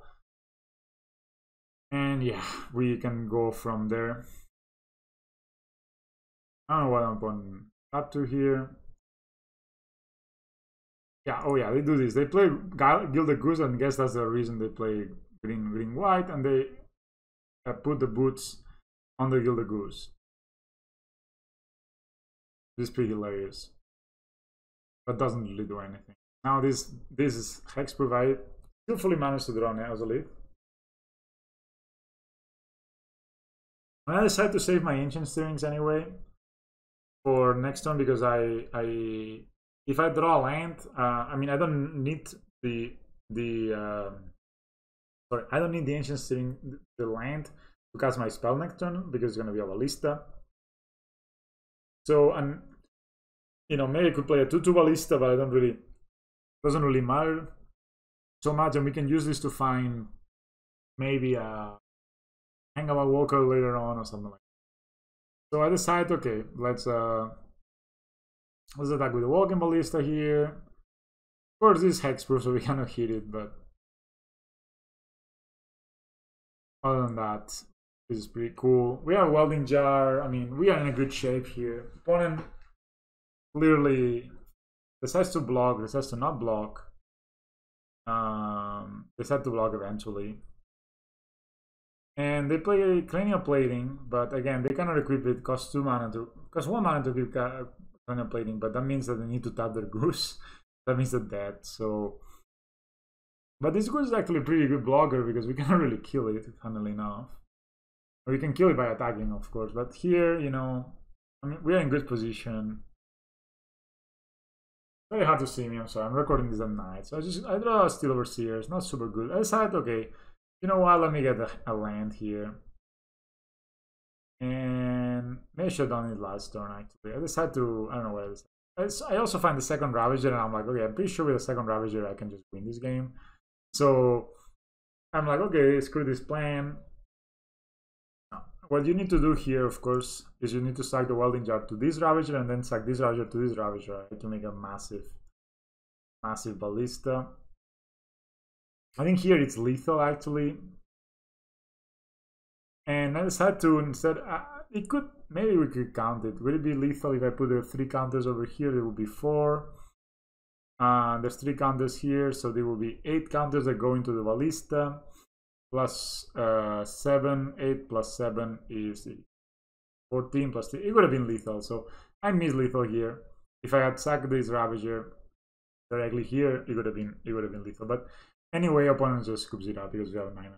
And yeah, we can go from there. I don't know what I'm going up to here. Yeah, oh yeah, they do this. They play Gilded Goose, and I guess that's the reason they play green, white, and they put the boots on the Gilded Goose. This is pretty hilarious, but doesn't really do anything. Now this is hexproof. I skillfully managed to draw an Nozzleif. I decided to save my Ancient Stirrings anyway for next turn because if I draw a land, I mean I don't need the Ancient Stirring, the land, to cast my spell next turn because it's gonna be a Ballista. So, and you know, maybe I could play a 2/2 Ballista, but doesn't really matter so much, and we can use this to find maybe a Hangable Walker later on or something like that. So I decided, okay, let's attack with the Walking Ballista here. Of course, this is hexproof, so we cannot hit it, but other than that, this is pretty cool. We have Welding Jar. I mean, we are in a good shape here. Opponent clearly decides to block, decides to not block. Decide to block eventually. And they play Cranial Plating, but again, they cannot equip it. Costs 1 mana to equip Cranial Plating, but that means that they need to tap their Goose. That means they're dead. So, but this Goose is actually a pretty good blocker because we cannot really kill it, funnily enough. We can kill it by attacking, of course, but here, you know, I mean, we are in good position. Very hard to see me, I'm sorry, I'm recording this at night. So I draw Steel Overseers, not super good. I decided, okay, You know what? Let me get a land here. And maybe I should have done it last turn, actually. I decided to, I don't know what it is. I also find the second Ravager, and I'm like, okay, I'm pretty sure with the second Ravager I can just win this game. So I'm like, okay, screw this plan. What you need to do here, of course, is you need to sack the welding jar to this Ravager and then sack this Ravager to this Ravager, right, to make a massive ballista. I think here it's lethal, actually. And I decided to instead, it could, maybe we could count it. Would it be lethal if I put the 3 counters over here? It would be 4. There's 3 counters here, so there will be 8 counters that go into the ballista. Plus 7, 8 plus 7 is 14 plus 3. It would have been lethal, so I miss lethal here. If I had sacked this Ravager directly here, it would have been lethal. But anyway, opponent just scoops it out because we have a 9.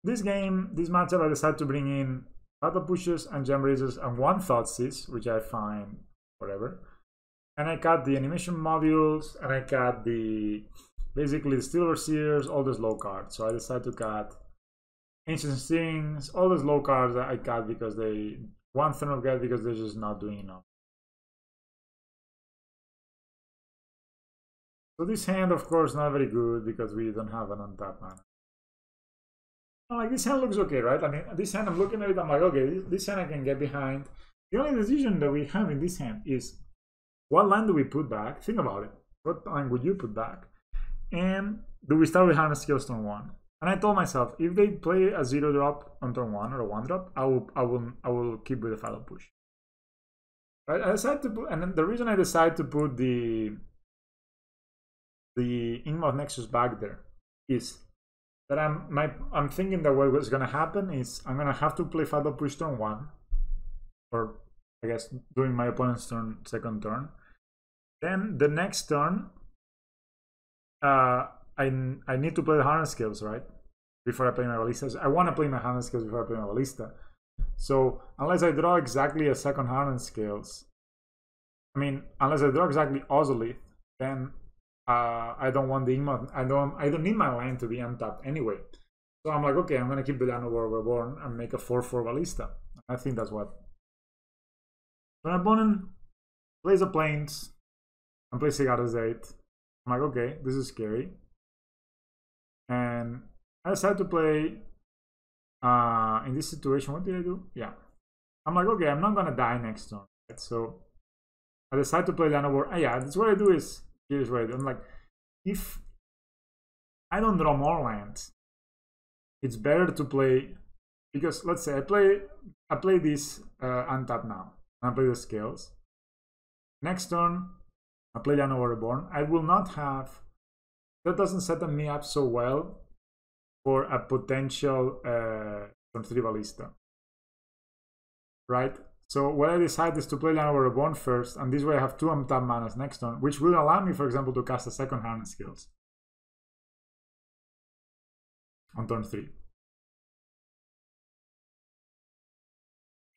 This game, this matchup, I decided to bring in battle pushers and gem raisers and 1 Thoughtseize, which I find whatever. And I cut the animation modules, and I cut the basically the Steel Overseers, all the slow cards. So I decided to cut Ancient Stings, all the slow cards that I cut because they 1 turn of get because they're just not doing enough. So this hand, of course, not very good because we don't have an untapped mana. Like, this hand looks okay, right? I mean, this hand, I'm looking at it, I'm like, okay, this hand I can get behind. The only decision that we have in this hand is what line do we put back? Think about it. What line would you put back? And do we start with Hardened skills turn 1? And I told myself, if they play a 0-drop on turn 1 or a 1-drop, I will keep with the final push. Right? I decided to put, and then the reason I decided to put the Inmoth Nexus back there is that I'm thinking that what was gonna happen is I'm gonna have to play Fatal Push turn 1, or I guess during my opponent's second turn. Then the next turn, I need to play the Hardened skills, right? Before I play my Ballistas. I want to play my Hardened skills before I play my Ballista. So unless I draw exactly a second Hardened skills, I mean, unless I draw exactly Ozolith, then I don't want the Inmoth. I don't need my line to be untapped anyway. So I'm like, okay, I'm gonna keep the Llanowar Reborn and make a 4/4 Ballista. I think that's what. So my opponent plays the Plains and plays Sigada's 8. I'm like, okay, this is scary. And I decided to play in this situation. What did I do? Yeah, I'm like, okay, I'm not gonna die next turn, right? So I decided to play Llanowar. Yeah, that's what I do is, here's what I do. I'm like, if I don't draw more lands, it's better to play, because let's say I play this untap now, and I play the scales. Next turn, I play Llanowar Reborn. I will not have, that doesn't set me up so well for a potential turn 3 Ballista, right? So what I decide is to play Llanowar Reborn first, and this way I have 2 untapped manas next turn, which will allow me, for example, to cast a second Hardened skills on turn 3.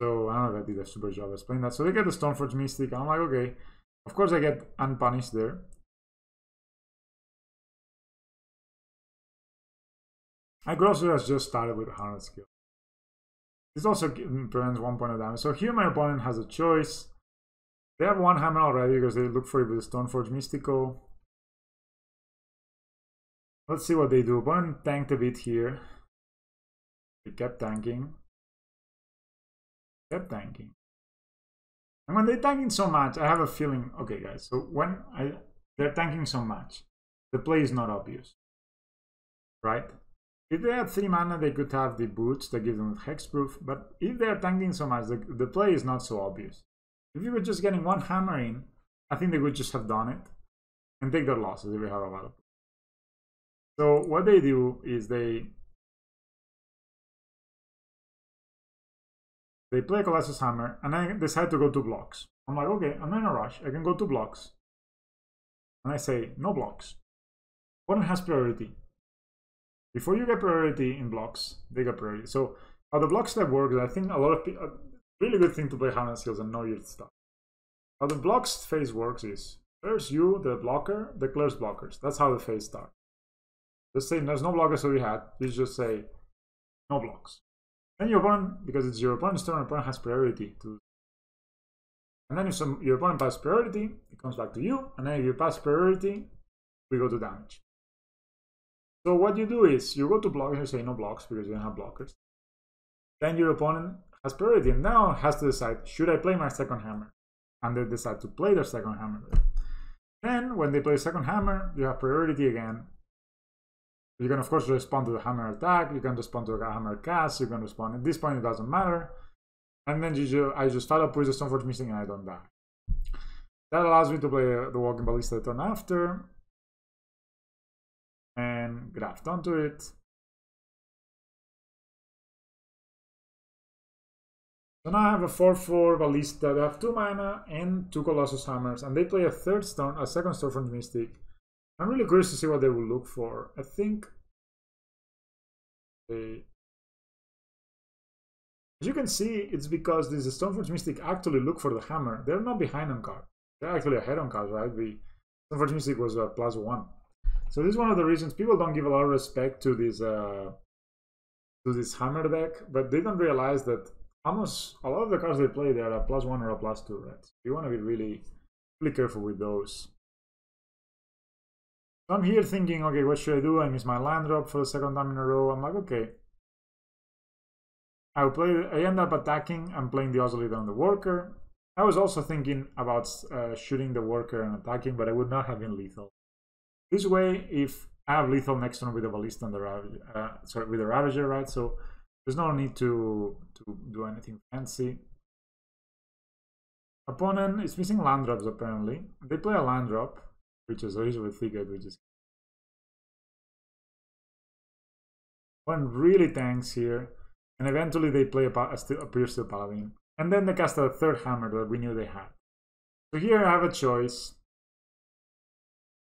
So I don't know if I did a super job explaining that. So they get the Stoneforge Mystic, and I'm like, okay, of course I get unpunished there. I could also have just started with a Hardened skill. This also prevents 1 point of damage. So here my opponent has a choice. They have 1 hammer already because they look for it with the Stoneforge Mystico. Let's see what they do. Opponent tanked a bit here. They kept tanking. Kept tanking. And when they're tanking so much, I have a feeling, okay guys, so when they're tanking so much, the play is not obvious, right? If they had 3 mana, they could have the boots that give them hexproof, but if they're tanking so much, the play is not so obvious. If you were just getting 1 hammer in, I think they would just have done it and take their losses if we have a lot of. So what they do is they play Colossus Hammer, and I decide to go 2 blocks. I'm like, okay, I'm not in a rush. I can go 2 blocks. And I say, no blocks. Opponent has priority. Before you get priority in blocks, they get priority. So how the block step works, I think a lot of people, really good thing to play Hardened skills and know your stuff. How the blocks phase works is, first you, the blocker, declares blockers. That's how the phase starts. Just say there's no blockers already had. You just say no blocks. Then your opponent, because it's your opponent's turn, your opponent has priority to. And then if your opponent passes priority, it comes back to you. And then if you pass priority, we go to damage. So what you do is you go to blockers, you say no blocks because you don't have blockers. Then your opponent has priority and now has to decide, should I play my second hammer? And they decide to play their second hammer. Then when they play second hammer, you have priority again. You can of course respond to the hammer attack, you can respond to the hammer cast, you can respond. At this point it doesn't matter. And then I just follow up with the Stoneforge Mystic and I don't die. That allows me to play the Walking Ballista the turn after. And graft onto it. So now I have a 4/4 Ballista. They have 2 mana and 2 Colossus Hammers. And they play a second Stoneforge Mystic. I'm really curious to see what they will look for. I think they... As you can see, it's because this Stoneforge Mystic actually look for the hammer. They're not behind on cards. They're actually ahead on cards, right? The Stoneforge Mystic was a +1. So this is one of the reasons people don't give a lot of respect to this hammer deck, but they don't realize that almost a lot of the cards they play, they are a +1 or a +2, right? So you want to be really, really careful with those. So I'm here thinking, okay, what should I do? I miss my land drop for the second time in a row. I'm like, okay. I end up attacking and playing the Ozolith on the worker. I was also thinking about shooting the worker and attacking, but I would not have been lethal. This way, if I have lethal next turn with the Ballista and the Ravager, with the Ravager, right? So there's no need to do anything fancy. Opponent is missing land drops apparently. They play a land drop, which is usually figured, which is one really tanks here. And eventually they play a Pierce Steel Paladin. And then they cast a third hammer that we knew they had. So here I have a choice.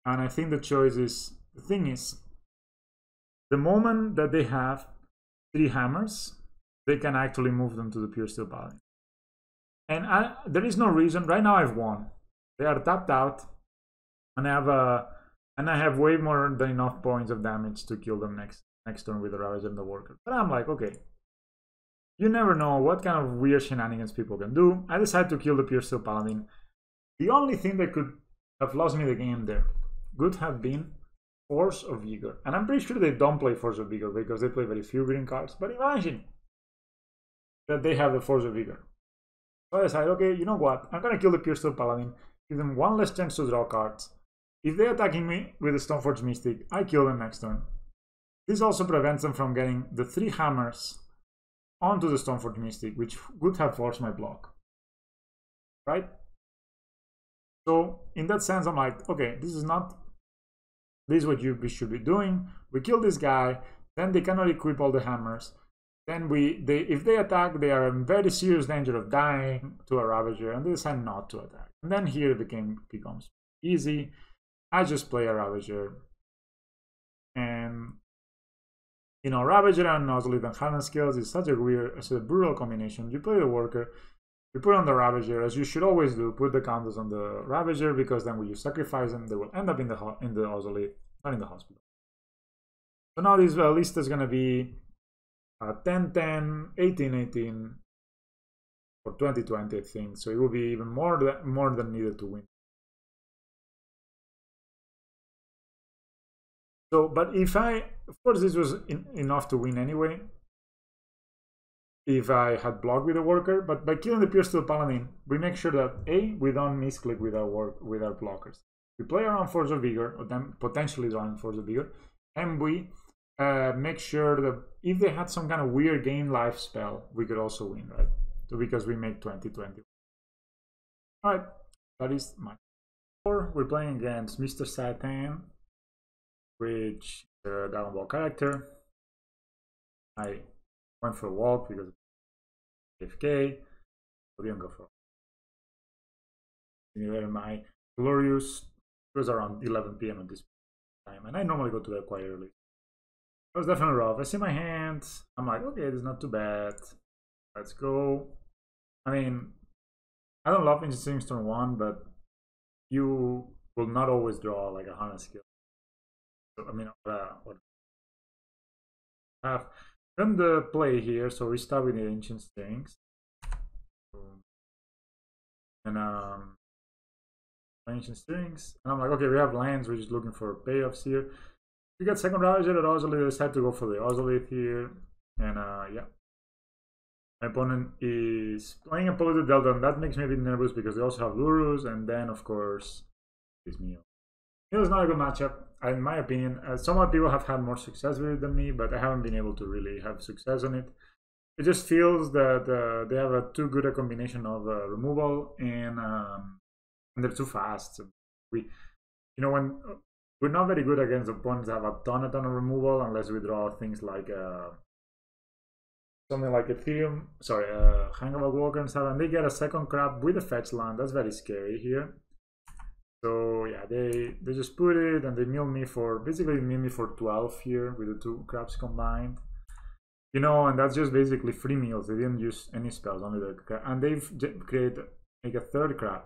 And I think the choice is, the thing is, the moment that they have 3 hammers, they can actually move them to the Pierce Steel Paladin. And there is no reason, right now I've won. They are tapped out, and I have way more than enough points of damage to kill them next turn with the Ravager and the Worker. But I'm like, okay, you never know what kind of weird shenanigans people can do. I decided to kill the Pierce Steel Paladin. The only thing that could have lost me the game there would have been Force of Vigor. And I'm pretty sure they don't play Force of Vigor because they play very few green cards. But imagine that they have the Force of Vigor. So I decided, okay, you know what? I'm going to kill the Pierce Steel Paladin, give them one less chance to draw cards. If they're attacking me with the Stoneforge Mystic, I kill them next turn. This also prevents them from getting the 3 hammers onto the Stoneforge Mystic, which would have forced my block. Right? So, in that sense, I'm like, okay, this is what we should be doing. We kill this guy, then they cannot equip all the hammers. Then if they attack, they are in very serious danger of dying to a Ravager, and they decide not to attack. And then here the game becomes easy. I just play a Ravager. And, you know, Ravager and Ozolith and Hardened skills is such a brutal combination. You play the Worker, you put on the Ravager, as you should always do, put the counters on the Ravager, because then when you sacrifice them, they will end up in the Ozolith, not in the hospital. So now this list is going to be 10-10, 18-18, or 20-20, I think. So it will be even more than needed to win. So, but if of course this was enough to win anyway, if I had blocked with the Worker, but by killing the Pierce Steel Paladin, we make sure that A, we don't misclick with our blockers. We play around Force of Vigor, or then potentially drawing Force of Vigor, and we make sure that if they had some kind of weird gain life spell, we could also win, right? So because we make 20-20. Alright, that is my 4. We're playing against Mr. Satan, which is a Dragon Ball character. I went for a walk because of AFK. So we don't go for my Glorious. It was around 11 PM at this time, and I normally go to bed quite early. It was definitely rough. I see my hand. I'm like, okay, this is not too bad. Let's go. I mean, I don't love Instinct Storm 1, but you will not always draw like a Hardened skill. So, I mean, have done the play here, so we start with the ancient strings. And ancient strings, and I'm like, okay, we have lands, we're just looking for payoffs here. We got second Ravager at Ozolith. I decided to go for the Ozolith here, and yeah. My opponent is playing a Polluted Delta, and that makes me a bit nervous because they also have Lurrus, and then of course is Meal. Meal is not a good matchup, in my opinion. Some other people have had more success with it than me, but I haven't been able to really have success on it. It just feels that they have a too good a combination of removal and they're too fast. When we're not very good against opponents that have a ton of removal unless we draw things like something like Ethereum, sorry, Hangover Walker and stuff, and they get a second crab with a fetch land. That's very scary here. So yeah, they just put it and they mill me for, basically mill me for 12 here with the two crabs combined. And that's just basically free meals. They didn't use any spells, only the crab, and they've created like a third crab,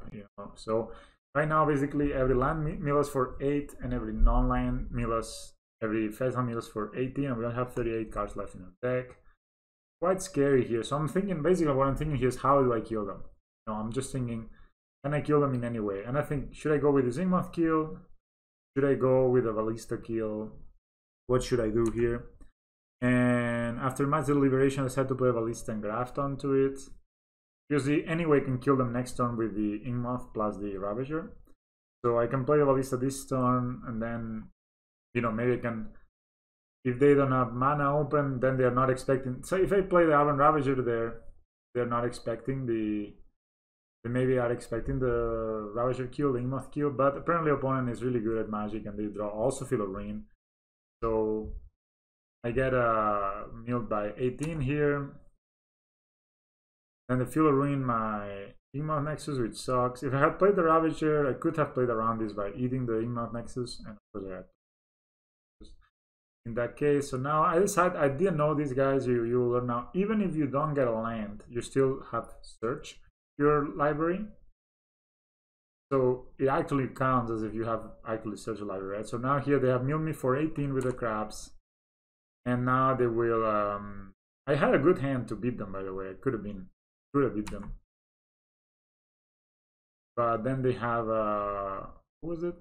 So right now, basically every land mill us for 8, and every non-land mill us, every fetch land mill us for 18, and we don't have 38 cards left in our deck. Quite scary here. So I'm thinking, basically what I'm thinking here is, how do I kill them? I'm just thinking, can I kill them in any way? And I think, should I go with the Zingmoth kill? Should I go with a Ballista kill? What should I do here? And after match deliberation, I decided to play Ballista and Graft onto it. Because anyway can kill them next turn with the Ingmoth plus the Ravager. So I can play the Ballista this turn, and then, maybe I can, if they don't have mana open, then they're not expecting. So if I play the Avan Ravager there, they're not expecting they maybe are expecting the Ravager kill, the Ingmoth kill, but apparently opponent is really good at Magic and they draw also Philorene. So I get milled by 18 here. Then the Philorene my Ingmoth Nexus, which sucks. If I had played the Ravager, I could have played around this by eating the Ingmoth Nexus, and of course I had in that case. So now I decided, I didn't know these guys, you will learn now, even if you don't get a land, you still have search your library. So it actually counts as if you have actually searched a library, right? So now here they have milled me for 18 with the crabs. And now they will, I had a good hand to beat them, by the way. I could have beat them. But then they have, what was it?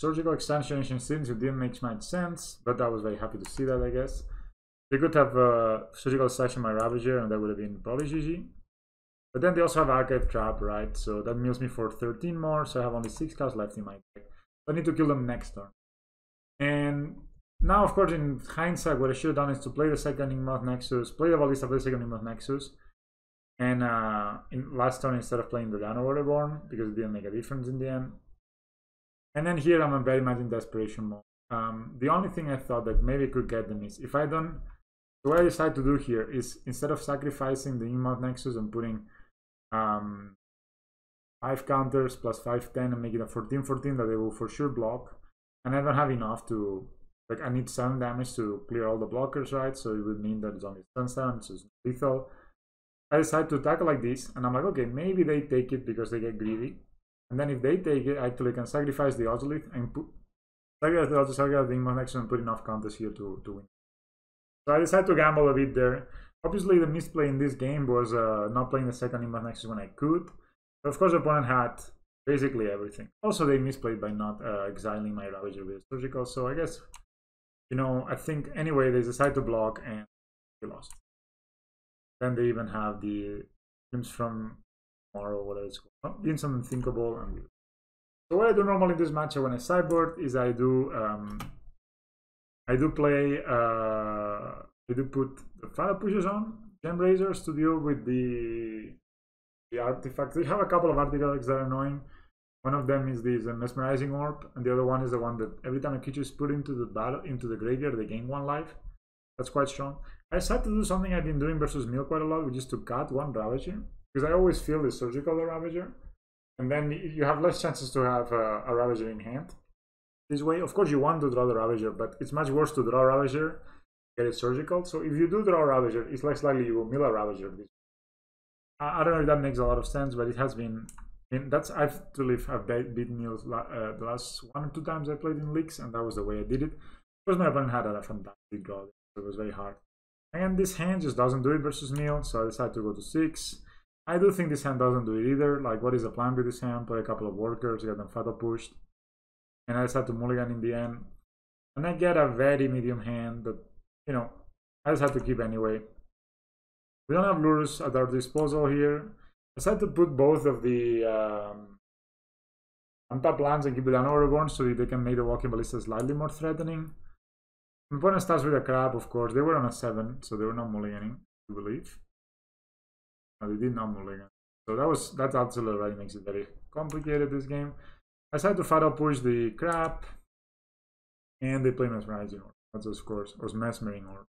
Surgical Extension Ancient Sins. It didn't make much sense, but I was very happy to see that, I guess. They could have Surgical Extraction my Ravager, and that would have been probably GG. But then they also have Archive Trap, right? So that mills me for 13 more, so I have only 6 cards left in my deck. So I need to kill them next turn. And now, of course, in hindsight, what I should have done is to play the second Ingmoth Nexus, play the Ballista, play the second Ingmoth Nexus, and in last turn instead of playing the Dano Waterborn, because it didn't make a difference in the end. And then here I'm very much in desperation mode. The only thing I thought that maybe I could get them is, if I don't, so what I decided to do here is, instead of sacrificing the Ingmoth Nexus and putting 5 counters plus 5, 10 and make it a 14-14 that they will for sure block, and I don't have enough to, like, I need 7 damage to clear all the blockers, right? So it would mean that it's only stun stun, so it's lethal. I decided to attack like this, and I'm like, okay, maybe they take it because they get greedy. And then if they take it, I actually can sacrifice the Ozolith and sacrifice the Ingmoth Nexus and put enough counters here to win. So I decided to gamble a bit there. Obviously, the misplay in this game was not playing the second Ingmoth Nexus when I could. But of course, the opponent had basically everything. Also, they misplayed by not exiling my Ravager with Surgical. So I guess, I think anyway, they decided to block and they lost. Then they even have the Glimpse from Tomorrow, whatever it's called. Instant Unthinkable. And so what I do normally in this matchup when I sideboard is I do play, I do put the Fire Pushers on, Gem Razors to deal with the artifacts. They have a couple of artifacts that are annoying. One of them is this Mesmerizing Orb, and the other one is the one that every time a creature is put into the graveyard, they gain 1 life. That's quite strong. I decided to do something I've been doing versus Mill quite a lot, which is to cut 1 Ravager, because I always feel the Surgical Ravager, and then you have less chances to have a Ravager in hand. This way, of course, you want to draw the Ravager, but it's much worse to draw Ravager, get it Surgical. So if you do draw Ravager, it's less likely you will mill a Ravager. I don't know if that makes a lot of sense, but it has been. That's I've beaten Mills the last 1 or 2 times I played in leagues, and that was the way I did it. Of course, my opponent had a fantastic draw. so it was very hard. And this hand just doesn't do it versus meal, so I decided to go to 6. I do think this hand doesn't do it either. Like, what is the plan with this hand? Play a couple of workers, get them fatal pushed, and I decided to mulligan in the end. And I get a very medium hand that, you know, I just had to keep anyway. We don't have Lurrus at our disposal here. I decided to put both of the untap lands and keep the Dano Reborn so that they can make the Walking Ballista slightly more threatening. My opponent starts with a crab, of course. They were on a 7, so they were not mulliganing, I believe. No, they did not mulligan. So that absolutely already makes it very complicated, this game. I decided to fatal push the crab, and they play Mesmerizing Orb. That's of course, was Mesmering Orb.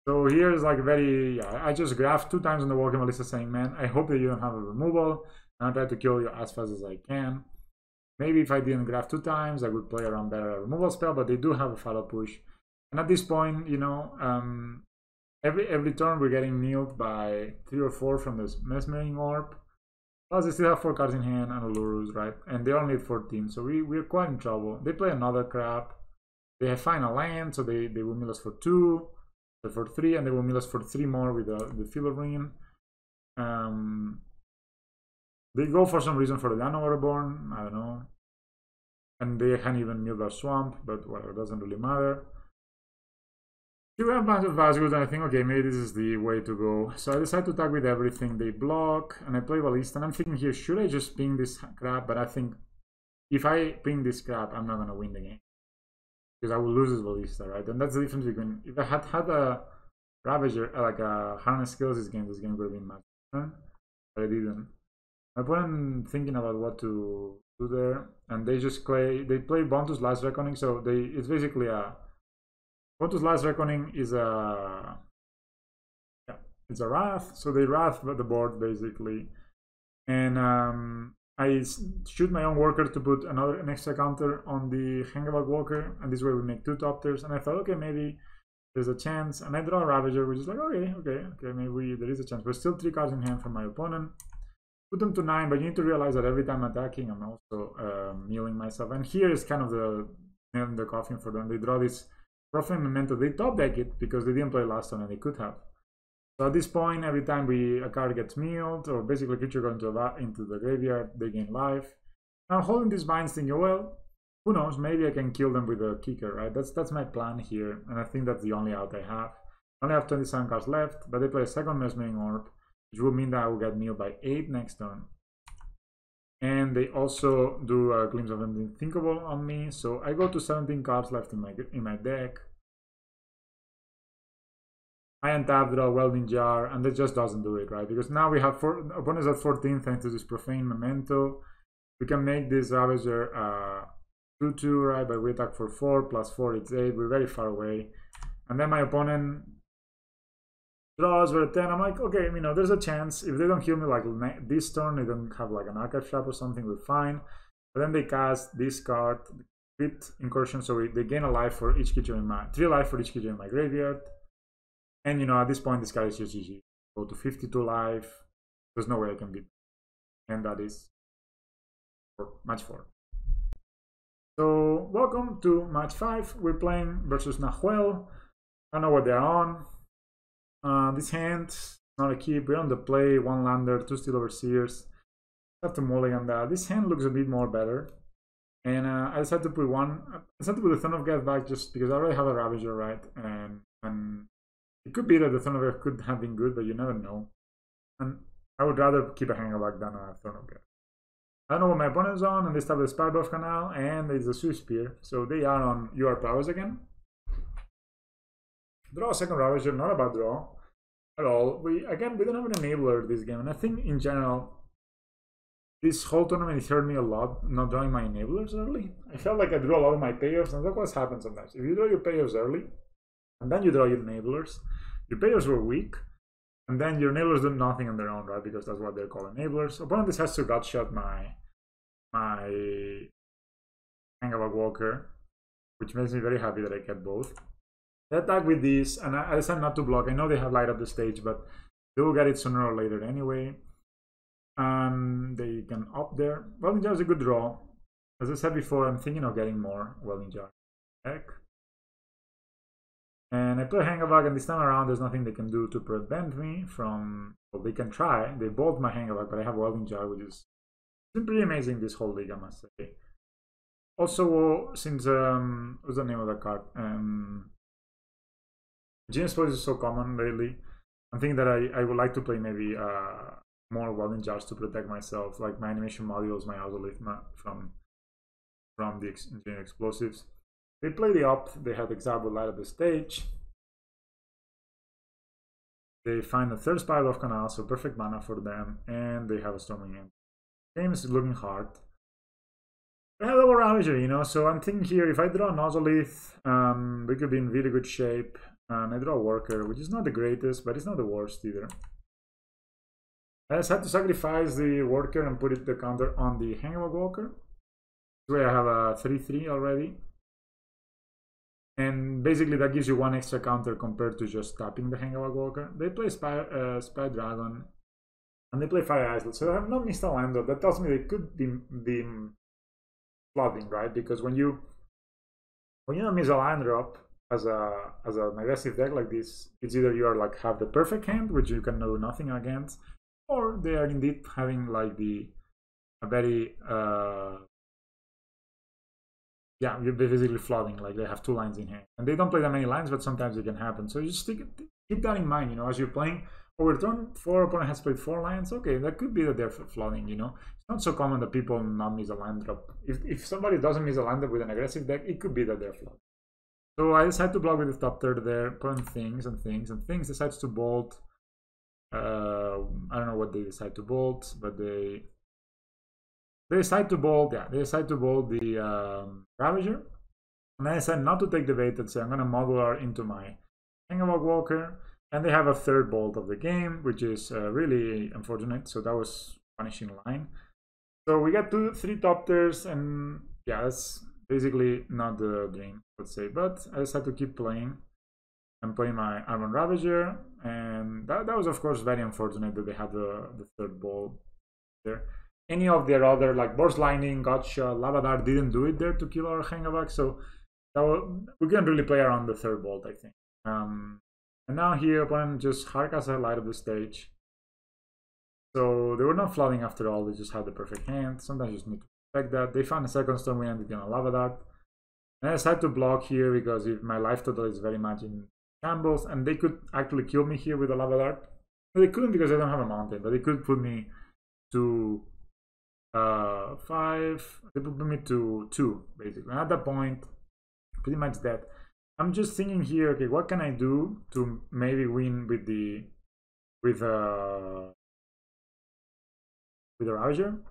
So here's like very, I just graphed 2 times on the Walking Ballista saying, man, I hope that you don't have a removal, and I try to kill you as fast as I can. Maybe if I didn't graph 2 times, I would play around better a removal spell, but they do have a fatal push. And at this point, you know, every turn we're getting milled by 3 or 4 from this Mesmering Orb. Plus they still have 4 cards in hand and a Lurrus, right? And they only need 14, so we're quite in trouble. They play another crap. They have final land, so they will mill us for 2. For 3, and they will mill us for 3 more with the Filler Ring. They go for some reason for the Dano Reborn, I don't know. And they can't even milled our Swamp, but whatever, it doesn't really matter. You have a bunch of Vasgos, and I think, okay, maybe this is the way to go. So I decide to attack with everything. They block, and I play Ballista, and I'm thinking here, should I just ping this crap? But I think if I ping this crap, I'm not gonna win the game. Because I will lose this Ballista, right? And that's the difference between, if I had a Ravager, like a Harness Skills this game would have been much better, but I didn't. My opponent thinking about what to do there, and they just play Bontu's Last Reckoning, so it's basically a, Bontu's Last Reckoning is a, yeah, it's a Wrath, so they Wrath the board basically, and I shoot my own worker to put an extra counter on the Hangabag Walker, and this way we make 2 top tiers. And I thought, okay, maybe there's a chance. And I draw a Ravager, which is like, okay, maybe there is a chance. But still 3 cards in hand from my opponent. Put them to 9, but you need to realize that every time attacking, I'm also milling myself. And here is kind of the nail in the coffin for them. They draw this Profane Memento. They top deck it because they didn't play last turn, and they could have. So at this point, every time a card gets milled, or basically a creature goes into the graveyard, they gain life. Now I'm holding these binds thinking, well, who knows, maybe I can kill them with a kicker, right? That's my plan here, and I think that's the only out I have. I only have 27 cards left, but they play a second Mesmering Orb, which will mean that I will get milled by 8 next turn. And they also do a Glimpse of the Unthinkable on me, so I go to 17 cards left in my deck. I untap, draw a Welding Jar, and that just doesn't do it, right? Because now we have opponents at 14 thanks to this Profane Memento. We can make this Ravager 2-2, right? But we attack for 4, plus 4, it's 8. We're very far away. And then my opponent draws for a 10. I'm like, okay, you know, there's a chance. If they don't kill me like this turn, they don't have like an Archive Trap or something, we're fine. But then they cast this card, Crit Incursion, so they gain a life for each creature in my 3 life for each creature in my graveyard. And you know, at this point, this guy is just GG. Go to 52 life. There's no way I can beat. And that is for match 4. So, welcome to match 5. We're playing versus Nahuel. I don't know what they're on. This hand, not a keep. We're on the play. 1 lander, 2 Steel Overseers. I have to mulligan that. This hand looks a bit more better. And I decided to put the Throne of Death back just because I already have a Ravager, right? And it could be that the Throne of Death could have been good, but you never know. And I would rather keep a Hangabag than a Throne of Death. I don't know what my opponent's on, and they start with the Spellbuff Canal, and it's the Swift Spear. So they are on UR Powers again. Draw a second Ravager, not a bad draw at all. We don't have an enabler this game, and I think in general, this whole tournament it hurt me a lot not drawing my enablers early. I felt like I drew a lot of my payoffs, and that's what happens sometimes. If you draw your payoffs early, and then you draw your enablers, your payoffs were weak, and then your enablers do nothing on their own, right? Because that's what they're called enablers. Opponent just has to gutshot my Hangabag Walker, which makes me very happy that I get both. They attack with this, and I decided not to block. I know they have light up the stage, but they will get it sooner or later anyway. And they can up there. Welding Jar is a good draw. As I said before, I'm thinking of getting more Welding Jar. Heck. And I play Hangabag, and this time around there's nothing they can do to prevent me from... Well, they can try. They bolt my Hangabag, but I have Welding Jar, which is pretty amazing this whole league, I must say. Also, since... what's the name of the card? Genius Pose is so common lately. I'm thinking that I would like to play maybe more Welding Jars to protect myself, like my animation modules, my Ausolith from the Engineer Explosives. They play the op, they have the Exile light up the stage. They find the third Spiral of Canal, so perfect mana for them, and they have a Storming End. Game is looking hard. They have double Ravager, you know, so I'm thinking here, if I draw an Ausolith, we could be in really good shape. And I draw a Worker, which is not the greatest, but it's not the worst either. I just had to sacrifice the Worker and put the counter on the Hangabag Walker. This way I have a 3/3 already. And basically that gives you one extra counter compared to just tapping the Hangabag Walker. They play Spy Dragon, and they play Fire Islet, so I have not missed a land. That tells me they could be flooding, right? Because when you don't miss a land drop as an aggressive deck like this, it's either you are like have the perfect hand, which you can do nothing against, or they are indeed having like a very yeah, you're basically flooding, like they have 2 lines in hand. And they don't play that many lines, but sometimes it can happen. So you just keep that in mind, you know, as you're playing. Over turn 4, opponent has played 4 lines. Okay, that could be that they're flooding, you know. It's not so common that people not miss a land drop. If somebody doesn't miss a land drop with an aggressive deck, it could be that they're flooding. So I decided to block with the top third there, put in things, decides to bolt. I don't know what they decide to bolt, but they decide to bolt, yeah, they decide to bolt the Ravager. And I decided not to take the bait and say I'm going to modular into my Hangabag Walker. And they have a third bolt of the game, which is really unfortunate. So that was punishing line. So we got 3 top tiers, and yeah, that's basically not the dream, let's say. But I decided to keep playing. I'm playing my Armor Ravager, and that was of course very unfortunate that they had the third bolt there. Any of their other, like Burst Lightning, Gotcha, Lava Dart didn't do it there to kill our Hangabag, so we couldn't really play around the third bolt, I think. And now here, opponent just hardcast a light of the stage. So they were not flooding after all, they just had the perfect hand. Sometimes you just need to protect that. They found a second Storming Entity on a Lava Dart. And I decided to block here because if my life total is very much in shambles, and they could actually kill me here with a Lava Dart. They couldn't because I don't have a mountain, but they could put me to 5, they put me to 2 basically. And at that point, pretty much dead. I'm just thinking here, okay, what can I do to maybe win with the Ravager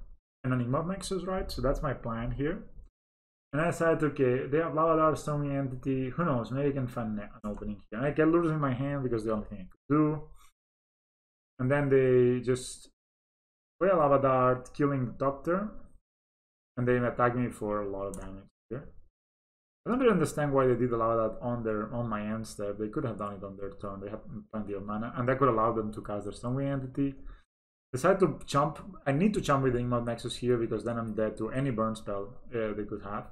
and Enigma of Nexus, right? So that's my plan here. And I decided, okay, they have Lava Dart, Storming Entity, who knows, maybe I can find an opening here. And I get Lures in my hand because the only thing I could do. And then they just play a Lava Dart, killing the top turn, and they attack me for a lot of damage here. I don't really understand why they did allow that on my end step. They could have done it on their turn. They have plenty of mana, and that could allow them to cast their Storming Entity. Decide to jump. I need to jump with the Enigma of Nexus here because then I'm dead to any burn spell they could have.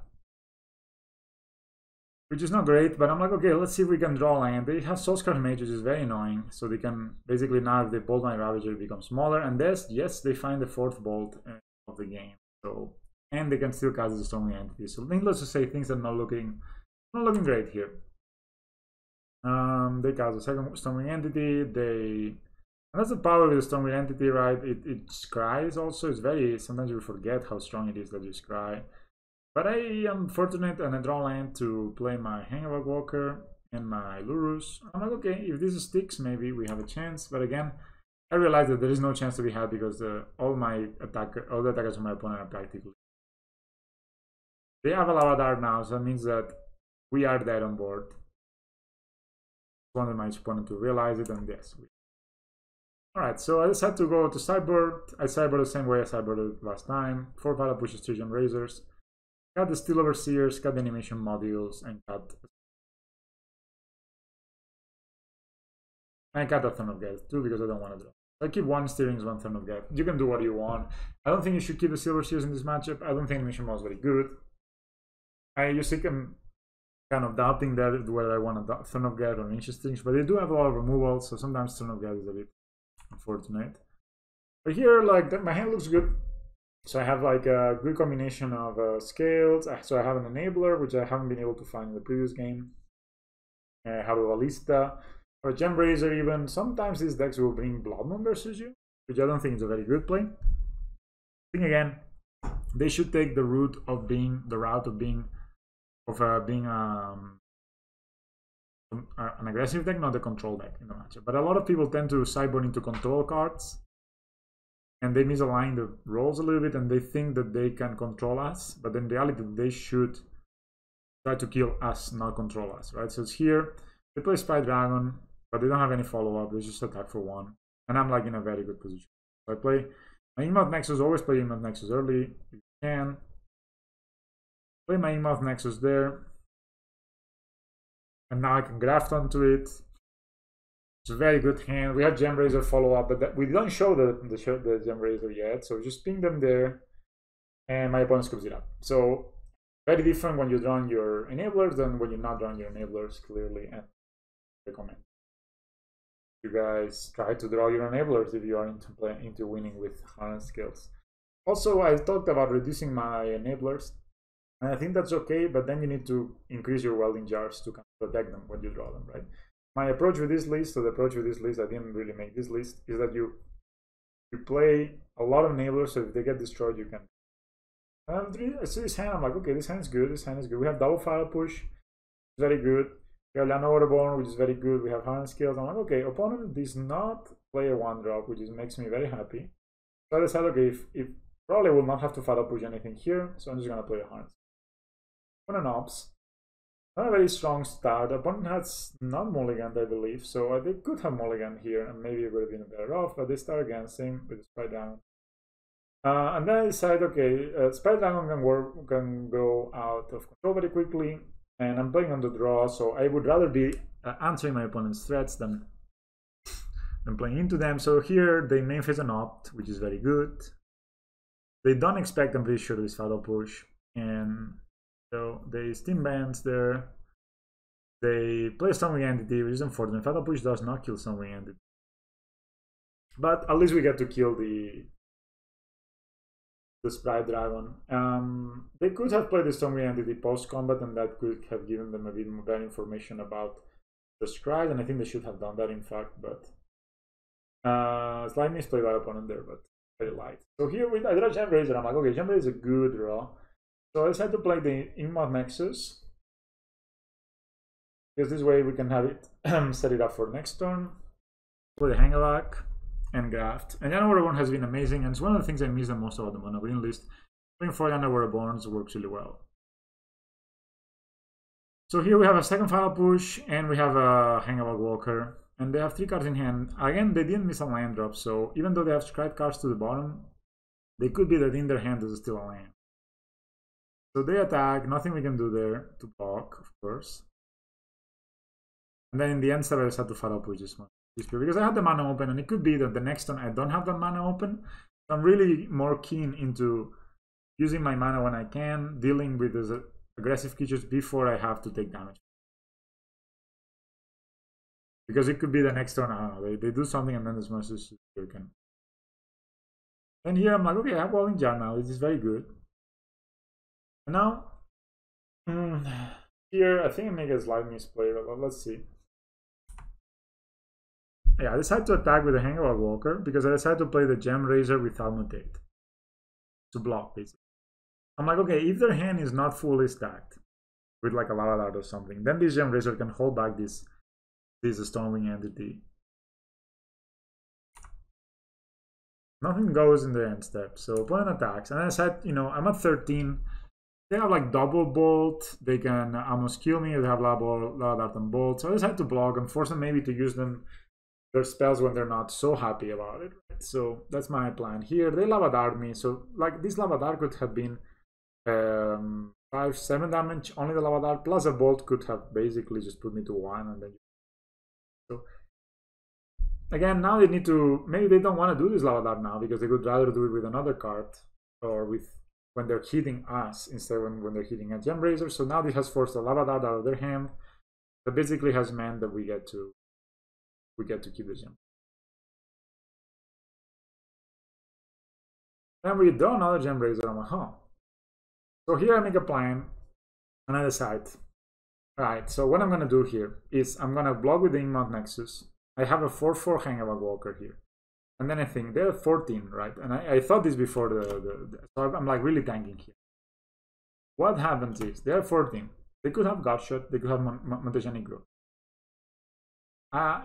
Which is not great, but I'm like, okay, let's see if we can draw land. They have Soulscarred Mage, which is very annoying. So they can, basically now if they bolt my Ravager, it becomes smaller. And yes, they find the 4th bolt of the game. So, and they can still cast the Storming Entity. So needless to say, things are not looking great here. They cast the second Storming Entity. And that's the power with the Storming Entity, right? It scries also. It's very, sometimes you forget how strong it is that you scry. But I am fortunate and I draw land to play my Hangabag Walker and my Lurrus. I'm like, okay, if this sticks, maybe we have a chance. But again, I realize that there is no chance to be had because all the attackers of my opponent are practically. They have a Lava Dart now, so that means that we are dead on board. I wanted my opponent to realize it, and yes. Alright, so I decided to go to sideboard. I sideboard the same way I sideboarded last time. 4 Pala pushes 3 Gem Razors. Got the Steel Overseers, got the animation modules, and I got a Thorn of Death too because I don't want to draw. I keep 1 Steerings, 1 Thorn of Death. You can do what you want. I don't think you should keep the Steel Overseers in this matchup. I don't think animation was very good. I just think kind of doubting that whether I want a Throne of God or Ancient Strings, but they do have a lot of removal, so sometimes Throne of God is a bit unfortunate. But here, like, my hand looks good. So I have like a good combination of scales. So I have an enabler, which I haven't been able to find in the previous game. I have a ballista or a gem raiser even. Sometimes these decks will bring Blood Moon versus you, which I don't think is a very good play. I think again, they should take the route of being an aggressive deck, not a control deck in the matchup. But a lot of people tend to sideboard into control cards, and they misalign the roles a little bit, and they think that they can control us, but in reality they should try to kill us, not control us, right? So it's here, they play Spy Dragon, but they don't have any follow-up, they just attack for 1, and I'm like in a very good position. So I play my Inmouth Nexus, always play Inmouth Nexus early, if you can. Play my Inmouth Nexus there, and now I can graft onto it. It's a very good hand. We have Gem Raiser follow up, but we don't show the Gem Raiser yet, so just ping them there, and my opponent scoops it up. So very different when you're drawing your enablers than when you're not drawing your enablers, clearly, and I recommend you guys try to draw your enablers if you are into winning with Hardened skills. Also, I talked about reducing my enablers, and I think that's okay, but then you need to increase your welding jars to protect them when you draw them, right? My approach with this list, I didn't really make this list, is that you play a lot of enablers, so if they get destroyed, you can. I see this hand, I'm like, okay, this hand is good, We have double File Push, very good. We have Llanowar Reborn, which is very good. We have Hardened skills. I'm like, okay, opponent does not play a 1-drop, which makes me very happy. So I decided, okay, if probably will not have to File Push anything here, so I'm just gonna play a Hardened. Opponent Ops. Not a very strong start. Opponent has not mulliganed, I believe, so they could have mulliganed here, and maybe it would have been better off, but they start again, same with the Spy Dragon. And then I decided, okay, Spy Dragon can go out of control very quickly, and I'm playing on the draw, so I would rather be answering my opponent's threats than playing into them. So here they main phase an Opt, which is very good. They don't expect, I'm pretty sure, this Fatal Push, and so they Steam Bands there. They play Stormwing Entity, which is unfortunate. Fatal Push does not kill Stormwing Entity, but at least we get to kill the Spy Dragon. They could have played the Stormwing Entity post-combat, and that could have given them a bit more better information about the Scribe, and I think they should have done that, in fact, but slight misplay by opponent there, but very light. So here I draw Gem Raiser. I'm like, okay, Gem Raiser is a good draw. So I decided to play the Inmouth Nexus, because this way we can have it set it up for next turn. Play the Hangavac and Graft. And Llanowar Reborn has been amazing, and it's one of the things I miss the most about the Mono Green list. Playing 4 Llanowar Reborns works really well. So here we have a second File Push, and we have a Hangavac Walker, and they have 3 cards in hand. Again, they didn't miss a land drop, so even though they have Scribe cards to the bottom, they could be that in their hand there's still a land. So they attack, nothing we can do there to block, of course. And then in the end step I just had to File Push this one. Because I had the mana open, and it could be that the next turn I don't have the mana open. So I'm really more keen into using my mana when I can, dealing with those aggressive creatures before I have to take damage. Because it could be the next turn, I don't know, they do something and then this monster can. And here I'm like, okay, I have Welding Jar now, this is very good. And now, here I think I make a slight misplay, but let's see. Yeah, I decided to attack with the Hangavac Walker because I decided to play the Gem Raiser without Mutate. To block, basically. I'm like, okay, if their hand is not fully stacked with like a Lava Dart or something, then this Gem Raiser can hold back this Stormwing Entity. Nothing goes in the end step, so opponent attacks. And I said, you know, I'm at 13. They have like double bolt, they can almost kill me, they have Lava Dart and Bolt. So I decided to block and force them maybe to use their spells when they're not so happy about it. Right? So that's my plan here. They Lava Dart me, so like this Lava Dart could have been 5-7 damage, only the Lava Dart plus a Bolt could have basically just put me to 1, and then so again, now they need to, maybe they don't want to do this Lava Dart now because they would rather do it with another card or with when they're hitting us instead of when they're hitting a Gem Raiser. So now this has forced a Lava Dart out of their hand. That basically has meant that we get to keep the Gem. Then we draw another Gem Raiser. I'm like, huh. So here I make a plan, and I decide, alright, so what I'm gonna do here is I'm gonna block with the Inkmoth Nexus. I have a 4/4 Hangabug Walker here. And then I think they're 14, right? And I thought this before so I'm like really tanking here. What happens is they're 14. They could have Godshot, they could have Mutagenic Growth.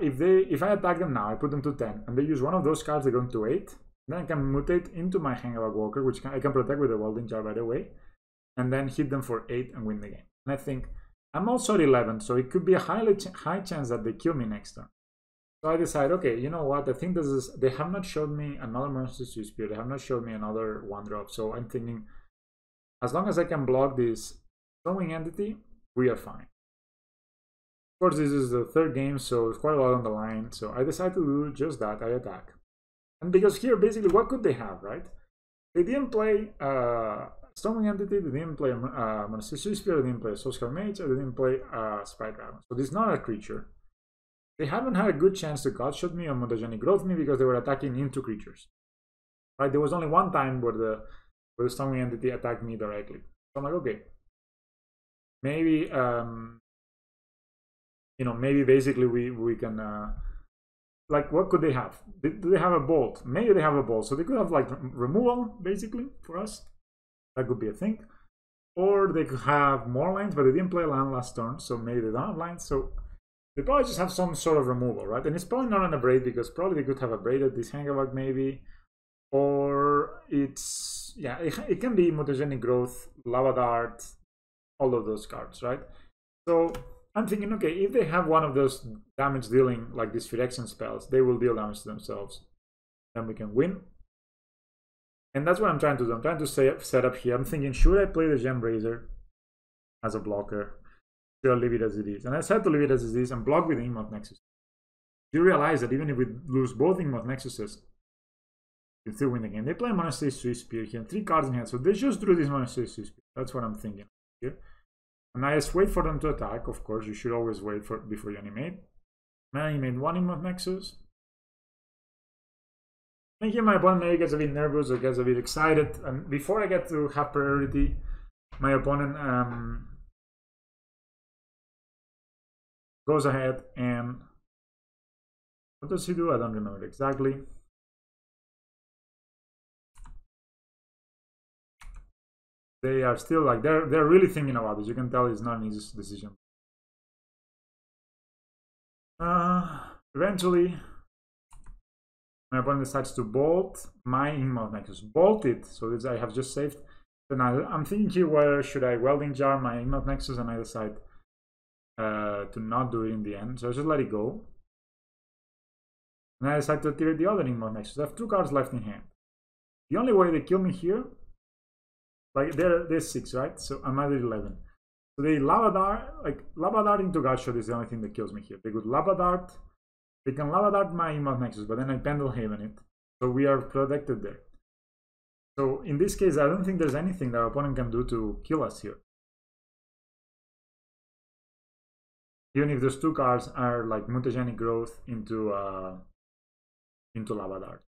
If I attack them now, I put them to 10, and they use one of those cards, they go to 8. Then I can mutate into my Hangabug Walker, which I can protect with a Welding Jar, by the way, and then hit them for 8 and win the game. And I think I'm also at 11, so it could be a high chance that they kill me next turn. So I decide, okay, you know what? I think this is. They have not showed me another Monster Spear. They have not showed me another 1-drop. So I'm thinking, as long as I can block this Throwing Entity, we are fine. Of course, this is the third game, so it's quite a lot on the line. So I decide to do just that. I attack. And because here, basically, what could they have, right? They didn't play Storming Entity, they didn't play Monster Spear, they didn't play Soulscar Mage, or they didn't play Spy Dragon. So this is not a creature. They haven't had a good chance to Godshot me or Mutagenic Growth me because they were attacking into creatures. Right? There was only one time where the Storming Entity attacked me directly. So I'm like, okay. Maybe maybe basically we can like, what could they have? Do they have a Bolt? Maybe they have a Bolt. So they could have like removal basically for us. That could be a thing. Or they could have more lands, but they didn't play land last turn, so maybe they don't have lands. So they probably just have some sort of removal, right? And it's probably not an Abrade, because probably they could have abraded this Hangabug maybe. Or it's, yeah, it can be Mutagenic Growth, Lava Dart, all of those cards, right? So I'm thinking, okay, if they have one of those damage dealing, like these Phyrexian spells, they will deal damage to themselves. Then we can win. And that's what I'm trying to do. I'm trying to set up here. I'm thinking, should I play the Gem Raiser as a blocker? Should I leave it as it is? And I decided to leave it as it is and block with the Inkmoth Nexus. You realize that even if we lose both Inkmoth Nexuses, we still win the game. They play Monastery Spear here, 3 cards in hand, so they just drew this Monastery Spear. That's what I'm thinking here. And I just wait for them to attack. Of course, you should always wait before you animate. And I animate one Inkmoth Nexus. And here my opponent maybe gets a bit nervous or gets a bit excited. And before I get to have priority, my opponent goes ahead and what does he do? I don't remember exactly. They are still like they're really thinking about this. You can tell it's not an easy decision. Eventually, my opponent decides to bolt my Inkmoth Nexus. Bolt it, so this I have just saved. Then I'm thinking here, where should I Welding Jar my Inkmoth Nexus, and I decide to not do it in the end. So I just let it go. And I decide to activate the other Inkmoth Nexus. I have 2 cards left in hand. The only way they kill me here, like they're 6, right? So I'm at 11. So they Lava Dart into Godshot is the only thing that kills me here. They could Lava Dart. They can Lava Dart my Inkmoth Nexus, but then I Pendelhaven it. So we are protected there. So in this case, I don't think there's anything that our opponent can do to kill us here. Even if those 2 cards are like Mutagenic Growth into Lava Dart.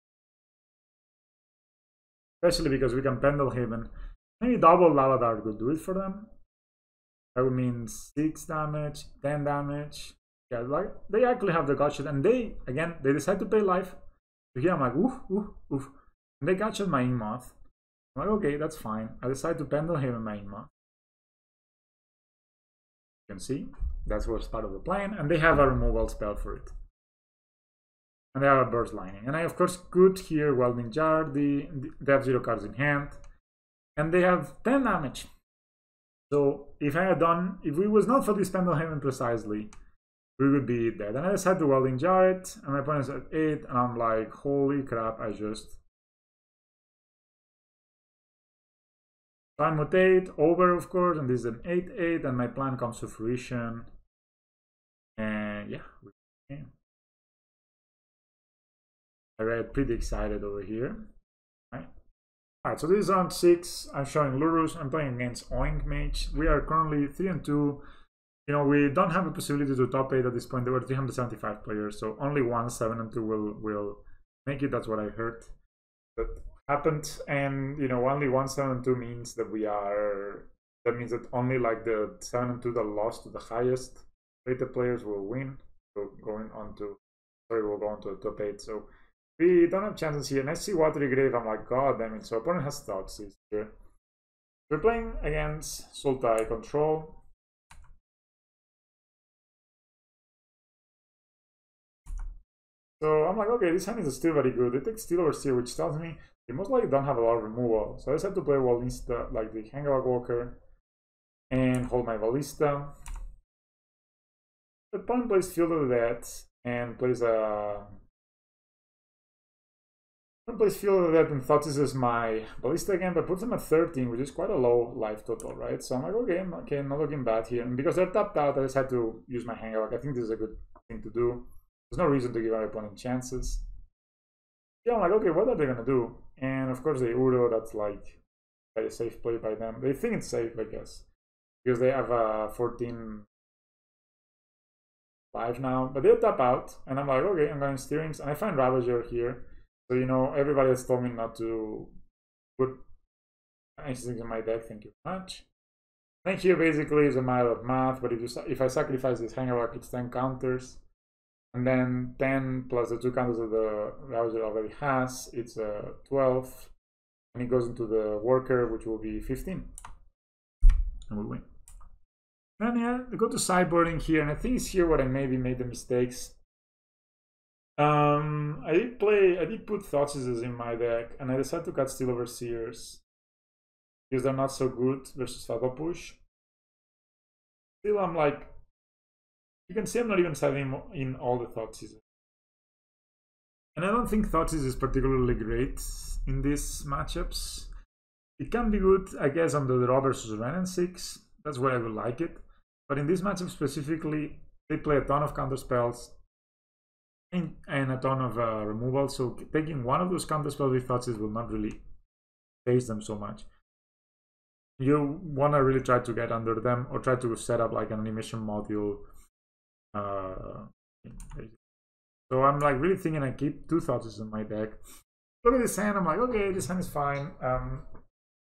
Especially because we can Pendelhaven. Maybe double Lava Dart would do it for them. That would mean 6 damage, 10 damage. Yeah, like they actually have the Godshot, and they decide to pay life. So here I'm like, oof, oof, oof. And they Godshot my Inkmoth. I'm like, okay, that's fine. I decide to Pendelhaven my Inkmoth. You can see, that's what's part of the plan. And they have a removal spell for it. And they have a Burst Lightning. And I, of course, could here Welding Jar. They have 0 cards in hand. And they have 10 damage. So if we was not for this Pendelhaven precisely, we would be dead. And I decided to Welding Jar it, and my opponent's at 8, and I'm like, holy crap, I mutate over, of course, and this is an 8/8, and my plan comes to fruition. And yeah, I get pretty excited over here. Right? Alright, so this is round 6. I'm showing Lurrus. I'm playing against Oink Mage. We are currently 3-2. You know, we don't have a possibility to top 8 at this point. There were 375 players, so only one 7-2 will make it. That's what I heard that happened. And, you know, only one 7-2 means that we are... That means that only like the 7-2 that lost to the highest rated players will win. So going on to... Sorry, we'll go on to the top 8. So we don't have chances here. And I see Watery Grave. I'm like, god damn it. So opponent has thoughts here. We're playing against Sultai Control. So I'm like, okay, this hand is still very good. They take Steel Overseer, which tells me they most likely don't have a lot of removal. So I just have to play Wallista, like the Hangout Walker, and hold my Ballista. The opponent plays Field of the Dead and plays a... Plays Field of the Dead and Thoughtizes my Ballista again, but puts them at 13, which is quite a low life total, right? So I'm like, okay, not looking bad here. And because they're tapped out, I just had to use my Hangout. I think this is a good thing to do. There's no reason to give our opponent chances. Yeah, I'm like, okay, what are they gonna do? And of course they Uro, that's like a safe play by them. They think it's safe, I guess. Because they have a 14 life now. But they'll tap out. And I'm like, okay, I'm going Steerings. And I find Ravager here. So, you know, everybody has told me not to put anything in my deck. Thank you very much. And here basically is a matter of math. But if I sacrifice this Hangout, it's 10 counters. And then 10 plus the 2 counters that the Ravager already has, it's 12. And it goes into the Worker, which will be 15. And we'll win. Then yeah, I go to sideboarding here, and I think it's here where I maybe made the mistakes. I did put Thoughtizes in my deck, and I decided to cut Steel Overseers because they're not so good versus Fatal Push. Still, I'm like, you can see I'm not even setting in all the Thoughtizes. And I don't think Thoughtizes is particularly great in these matchups. It can be good, I guess, on the draw versus Renin 6. That's where I would like it. But in this matchup specifically, they play a ton of counter spells and a ton of removal. So taking one of those counter spells with Thoughtizes will not really phase them so much. You want to really try to get under them or try to set up like an animation module. So I'm like really thinking I keep 2 Thoughtizes in my deck. Look at this hand, I'm like, okay, this hand is fine.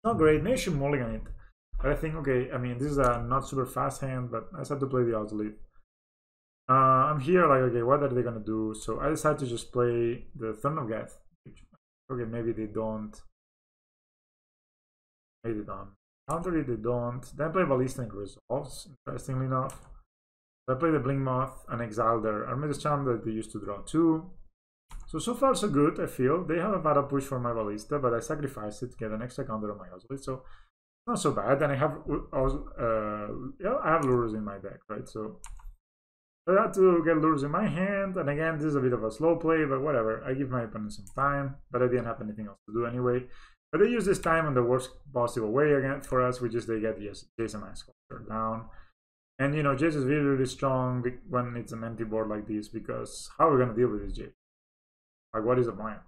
Not great, maybe I should mulligan it. But I think, okay, I mean, this is a not super fast hand, but I just have to play the Ozolith. I'm here like, okay, what are they gonna do? So I decided to just play the Thorn of Geth. Okay, maybe they don't. Maybe they don't. Counter it, they don't. Then I play Ballista and Resolves, interestingly enough. So I play the Blink Moth and exile their Armitage Charm that they used to draw 2. So far so good, I feel. They have a Fatal Push for my Ballista, but I sacrificed it to get an extra counter on my Ozolith. So not so bad. And I have I have Lurrus in my deck, right? So I had to get Lurrus in my hand. And again, this is a bit of a slow play, but whatever. I give my opponent some time, but I didn't have anything else to do anyway. But they use this time in the worst possible way again for us, which is they get the Jason Ice Sculptor down. And you know, Jace is really, really strong when it's an empty board like this, because how are we gonna deal with this Jace? Like, what is the point?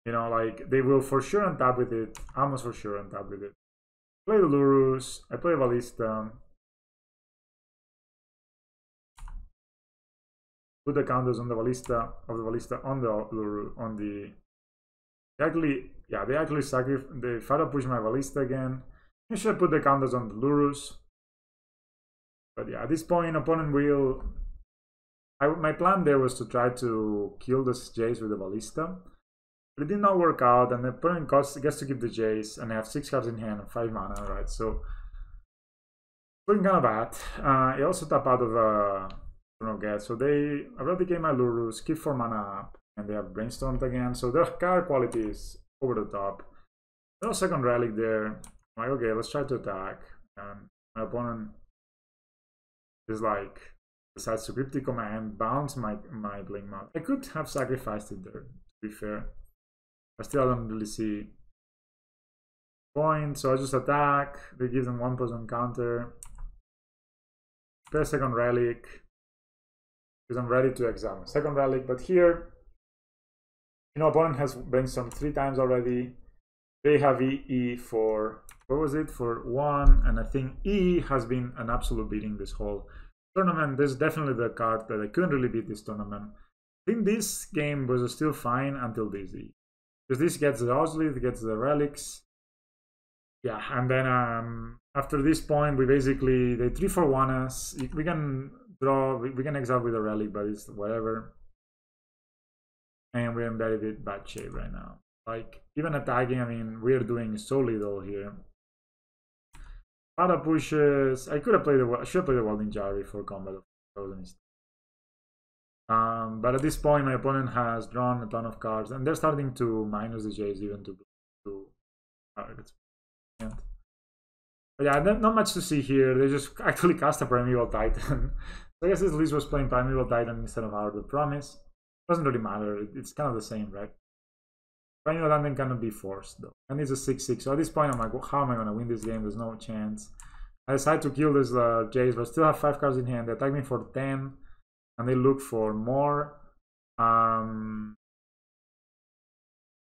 You know, like, they will for sure untap with it. Almost for sure untap with it. Play the Lurrus. I play Ballista. Put the counters on the Ballista, on the Lurrus, on the... They actually sacrifice... They Fatal Push my Ballista again. I should put the counters on the Lurrus. But yeah, at this point, opponent will... my plan there was to try to kill this Jace with the Ballista. But it did not work out, and the opponent gets to keep the Jace, and I have 6 cards in hand and 5 mana, right? So, looking kind of bad. I also tap out of Geth, so they eradicate my Lurrus, keep 4 mana up, and they have Brainstormed again. So their card quality is over the top. No second Relic there. I'm like, okay, let's try to attack. And my opponent is like, decides to Cryptic Command, bounce my Blink Moth. I could have sacrificed it there, to be fair. I still don't really see point, so I just attack. They give them 1% counter. Play a second Relic, because I'm ready to exile my second Relic. But here, Opponent has brainstormed 3 times already. They have E for, what was it, for 1, and I think E has been an absolute beating this whole tournament. There's definitely the card that I couldn't really beat this tournament. I think this game was still fine until this E. Because this gets the Ozlith, gets the relics. Yeah, and then after this point, we basically, they 3-for-1 us. We can draw, we can exile with a relic, but it's whatever. And we're in very bad shape right now. Like, even attacking, I mean, we're doing so little here. Pada pushes. I should have played the Welding Jar before combat. But at this point, my opponent has drawn a ton of cards, and they're starting to minus the Jays even to but yeah, not much to see here. They just actually cast a Primeval Titan. So I guess this list was playing Primeval Titan instead of Hardened Promise. Doesn't really matter. It's kind of the same, right? Primeval Titan cannot be forced though, and it's a 6-6. So at this point, I'm like, well, how am I gonna win this game? There's no chance. I decide to kill this Jays, but still have 5 cards in hand. They attack me for 10, and they look for more.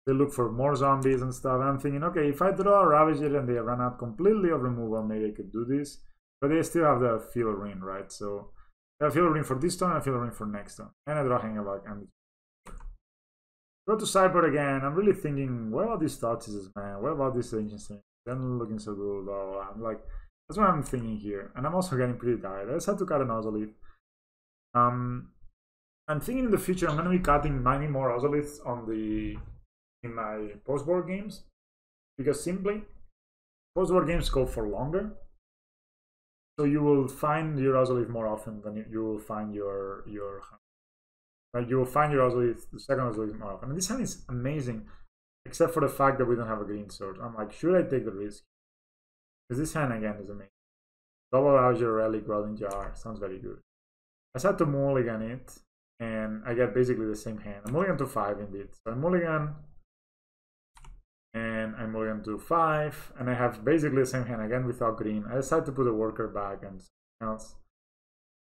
They look for more zombies and stuff. And I'm thinking, okay, if I draw a Ravager and they run out completely of removal, maybe I could do this. But they still have the Fever Ring, right? So I have Fever Ring for this turn, I have Fever Ring for next turn. And I draw Hangaback and go to sideboard again. I'm really thinking, what about these Thoughtses, man? What about this Ancient Thing? They're not looking so good. I'm like, that's what I'm thinking here. And I'm also getting pretty tired. I just had to cut an Ozolith. I'm thinking in the future I'm going to be cutting many more Ozoliths in my post-board games, because simply post-board games go for longer, so you will find your Ozolith more often than you will find your like you will find your Ozolith, the second Ozolith, more often. And this hand is amazing, except for the fact that we don't have a green sword. I'm like, should I take the risk? Because this hand again is amazing. Double Ravager, Relic, Welding Jar, sounds very good. I had to mulligan it, and I get basically the same hand. I mulligan to 5 indeed. So I mulligan, and I mulligan to 5, and I have basically the same hand again without green. I decided to put a worker back and something else.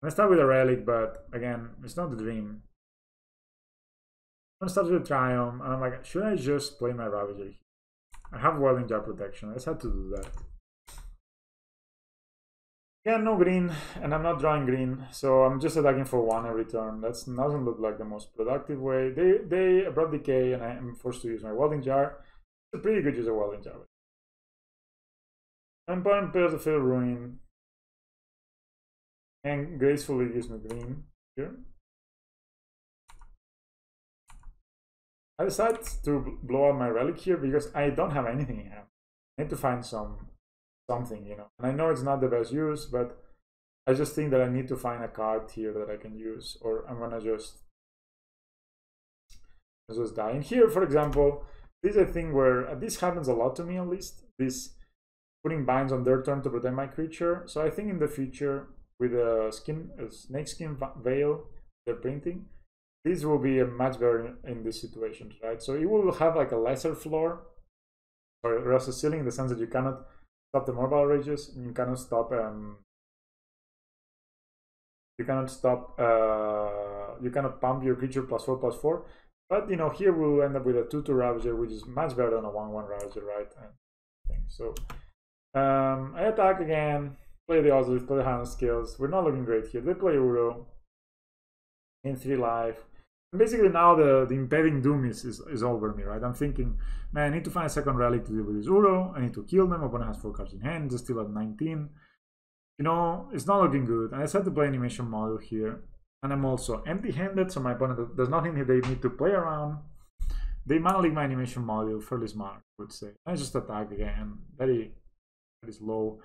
And I start with a relic, but again, it's not the dream. I'm gonna start with a Triumph, and I'm like, should I just play my Ravager? I have Welding Jar protection. I just had to do that. Yeah, no green, and I'm not drawing green, so I'm just attacking for 1 every turn. That doesn't look like the most productive way. They abrupt decay, and I am forced to use my Welding Jar. It's a pretty good use of Welding Jar. I'm opponent pairs the Fatal Ruin, and gracefully use my green here. I decided to blow up my relic here because I don't have anything in hand. I need to find something, you know. And I know it's not the best use, but I just think that I need to find a card here that I can use, or I'm gonna just die. And here, for example, this is a thing where this happens a lot to me, at least. This putting binds on their turn to protect my creature. So I think in the future, with a snakeskin veil they're printing, this will be a much better in these situations, right? So it will have like a lesser floor, or lesser ceiling, in the sense that you cannot stop the mobile rages, and you cannot stop you cannot pump your creature +4/+4. But you know, here we'll end up with a 2/2 Ravager, which is much better than a 1/1 Ravager, right? So I attack again, play the Ozolith, play the Hardened skills. We're not looking great here. They play Uro in 3 life. And basically now the impending doom is over me, right? I'm thinking, man, I need to find a second relic to deal with this Uro. I need to kill them. Opponent has 4 cards in hand, just still at 19. You know, it's not looking good. And I decided to play Animation Module here. And I'm also empty-handed, so my opponent, there's nothing that they need to play around. They mana leak my Animation Module, fairly smart, I would say. I just attack again, very slow.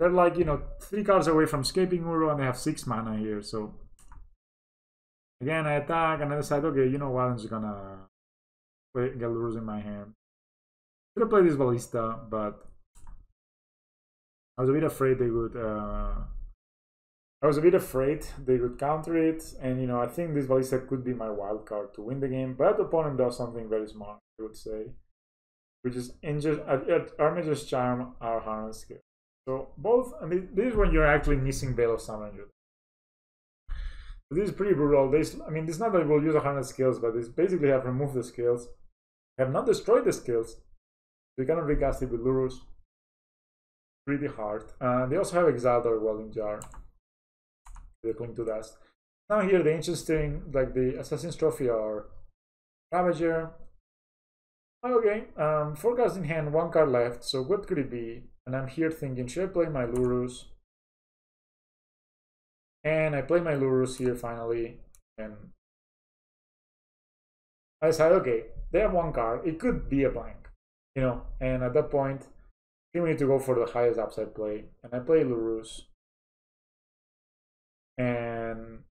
They're like, you know, 3 cards away from escaping Uro, and they have 6 mana here, so again, I attack, and I decide, okay, you know what, I'm just gonna get Lurrus in my hand. I'm gonna play this Ballista, but I was a bit afraid they would counter it, and you know, I think this Ballista could be my wild card to win the game, but the opponent does something very smart, I would say, which is Armageddon's Charm, our Hardened skill. So both, and this is when you're actually missing Veil of Summoner. This is pretty brutal. I mean, it's not that we'll use 100 skills, but it's basically have removed the skills, have not destroyed the skills. We cannot recast it with Lurrus. Pretty hard. They also have exiled our welding jar. They cling to dust. Now here the interesting, like the Assassin's Trophy or Ravager. Okay, 4 cards in hand, 1 card left. So what could it be? And I'm here thinking, should I play my Lurrus? And I play my Lurrus here finally, and I decide, okay, they have 1 card. It could be a blank, you know. And at that point, I think we need to go for the highest upside play. And I play Lurrus, and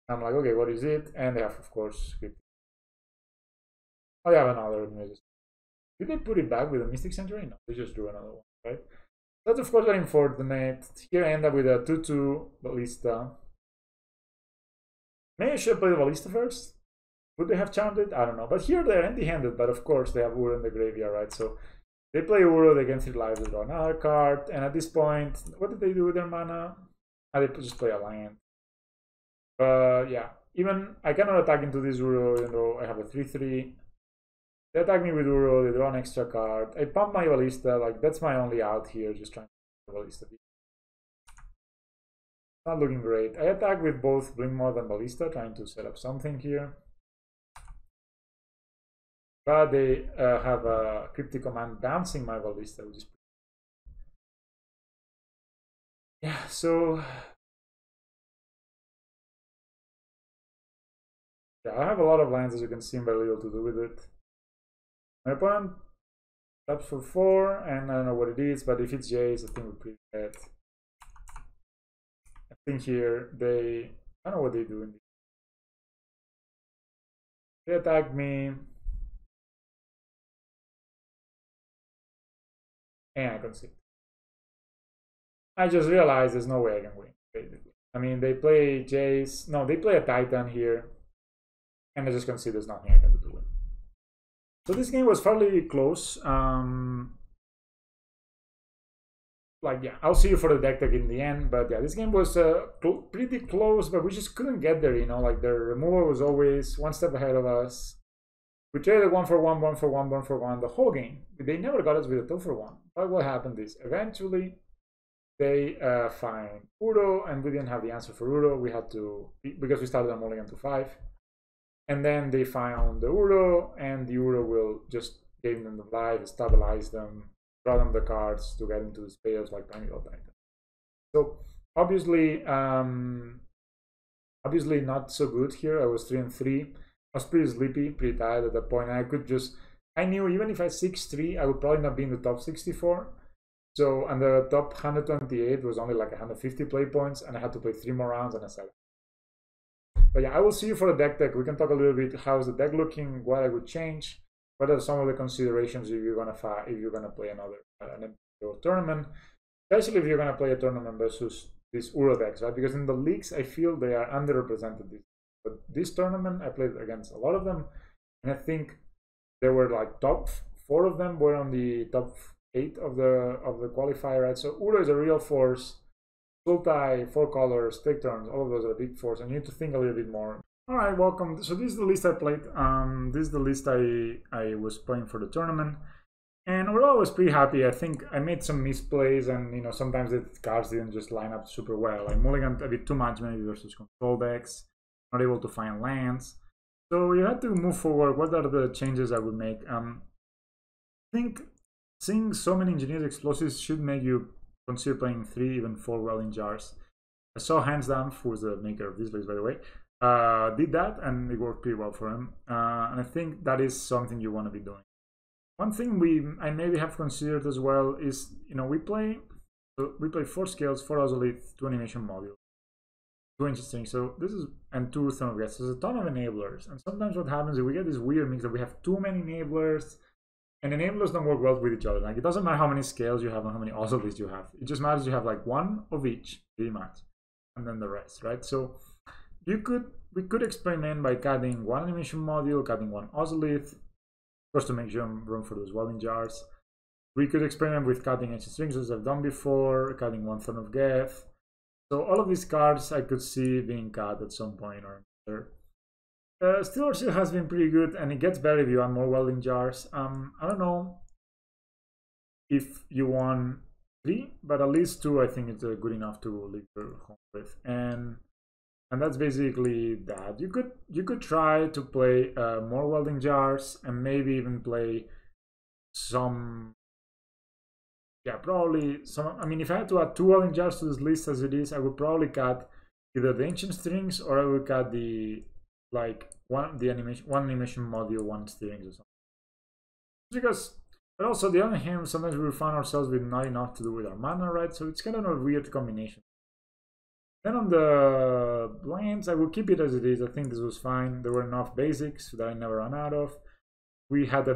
I'm like, okay, what is it? And they have, of course, oh, they have another. Did they put it back with a Mystic Sanctuary? No, they just drew another one, right? That's of course very unfortunate. Here I end up with a 2/2 Ballista. Maybe I should play the Ballista first. Would they have charmed it? I don't know. But here they're empty-handed, but of course they have Uro in the graveyard, right? So they play Uro, they gain 3 lives, they draw another card, and at this point, what did they do with their mana? They just play a land. Yeah, even I cannot attack into this Uro, even though I have a 3/3. They attack me with Uro, they draw an extra card. I pump my Ballista, like that's my only out here, just trying to get Ballista. Not looking great. I attack with both Blink Moth and Ballista, trying to set up something here. But they have a Cryptic Command bouncing my Ballista, which is pretty... Yeah, so... Yeah, I have a lot of lands, as you can see, and very little to do with it. My opponent taps for 4, and I don't know what it is, but if it's Jace, I think we're pretty bad. I think here they... I don't know what they do. They attack me. And I concede. I just realized there's no way I can win, basically. I mean, they play Jace. No, they play a Titan here. And I just concede there's nothing I can do to win. So this game was fairly close. Like, yeah, I'll see you for the deck tech in the end. But yeah, this game was pretty close, but we just couldn't get there, you know. Like, their removal was always 1 step ahead of us. We traded 1 for 1, 1 for 1, 1 for 1 the whole game. They never got us with a 2 for 1. But what happened is, eventually, they find Uro, and we didn't have the answer for Uro. We had to, because we started a mulligan to 5. And then they found the Uro, and the Uro will just give them the life, stabilize them, draw them the cards to get into the spells like Primeval Titan. So obviously, obviously not so good here. I was 3-3. I was pretty sleepy, pretty tired at that point. And I could just, I knew even if I 6-3, I would probably not be in the top 64. So, and the top 128 was only like 150 play points, and I had to play 3 more rounds, and I said. But yeah, I will see you for the deck tech. We can talk a little bit how's the deck looking, what I would change, what are some of the considerations if you're gonna play another an tournament, especially if you're gonna play a tournament versus these Uro decks, right? Because in the leagues, I feel they are underrepresented. But this tournament, I played against a lot of them, and I think there were like top 4 of them were on the top 8 of the qualifier, right? So Uro is a real force. Sultai, 4 colors, take turns, all of those are a big force, and you need to think a little bit more. Alright, welcome. So this is the list I played. This is the list I was playing for the tournament. And overall I was pretty happy. I think I made some misplays, and you know, sometimes the cards didn't just line up super well. I mulliganed a bit too much maybe versus control decks, not able to find lands. So you had to move forward. What are the changes I would make? I think seeing so many engineered explosives should make you consider playing 3, even 4 welding jars. I saw Hands Down, who's the maker of this list, by the way, did that, and it worked pretty well for him. And I think that is something you want to be doing. One thing I maybe have considered as well is, you know, we play 4 skills, 4 Ozolith, 2 animation modules, 2 interesting. So this is, and 2 Throne of Guests. There's a ton of enablers, and sometimes what happens is we get this weird mix that we have too many enablers. And enablers don't work well with each other. Like, it doesn't matter how many scales you have and how many Ozoliths you have. It just matters you have like 1 of each, pretty much, and then the rest, right? So we could experiment by cutting 1 animation module, cutting 1 Ozolith, of course, to make room for those welding jars. We could experiment with cutting ancient strings, as I've done before, cutting 1 Throne of Geth, So all of these cards I could see being cut at some point or another. Steel Steel has been pretty good, and it gets better if you add more welding jars. I don't know if you want 3, but at least 2 I think is good enough to leave your home with. And that's basically that. You could try to play more welding jars and maybe even play some. Yeah, probably some. I mean, if I had to add 2 welding jars to this list as it is, I would probably cut either the ancient strings or I would cut the one animation module, 1 strings or something. Because, but also the other hand, sometimes we find ourselves with not enough to do with our mana, right? So it's kind of a weird combination. Then on the lands, I will keep it as it is. I think this was fine. There were enough basics that I never ran out of. We had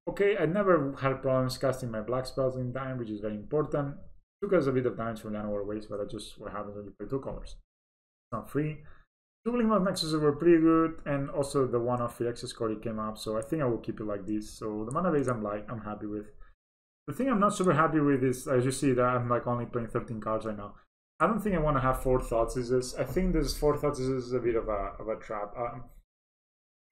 okay, I never had problems casting my black spells in time, which is very important. It took us a bit of damage from the Unaware Waste, but that's just what happens when you play 2 colors. It's not free. 2 Blink Nexus were pretty good, and also the one off the excess card came up, so I think I will keep it like this. So the mana base I'm happy with. The thing I'm not super happy with is, as you see, that I'm only playing 13 cards right now. I don't think I want to have 4 Thoughtseizes. I think this 4 Thoughtseizes is a bit of a trap.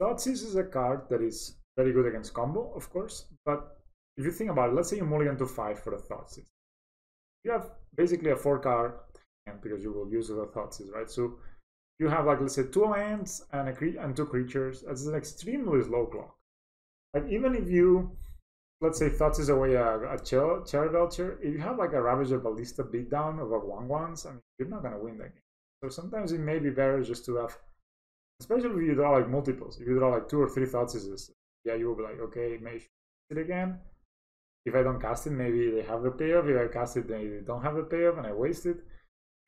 Thoughtseize is a card that is very good against combo, of course, but if you think about it, let's say you mulligan to 5 for a Thoughtseize. You have basically a 4 card hand because you will use the Thoughtseize, right? So you have let's say 2 lands and 2 creatures. That's an extremely slow clock. Even if you, let's say, Thoughtseize away a Cherry Belcher, if you have a Ravager Ballista beatdown of a 1/1s, I mean, you're not gonna win that game. So sometimes it may be better just to have, especially if you draw multiples. If you draw 2 or 3 Thoughtseizes, yeah, you will be okay, maybe it again. If I don't cast it, maybe they have the payoff. If I cast it, they don't have the payoff, and I waste it.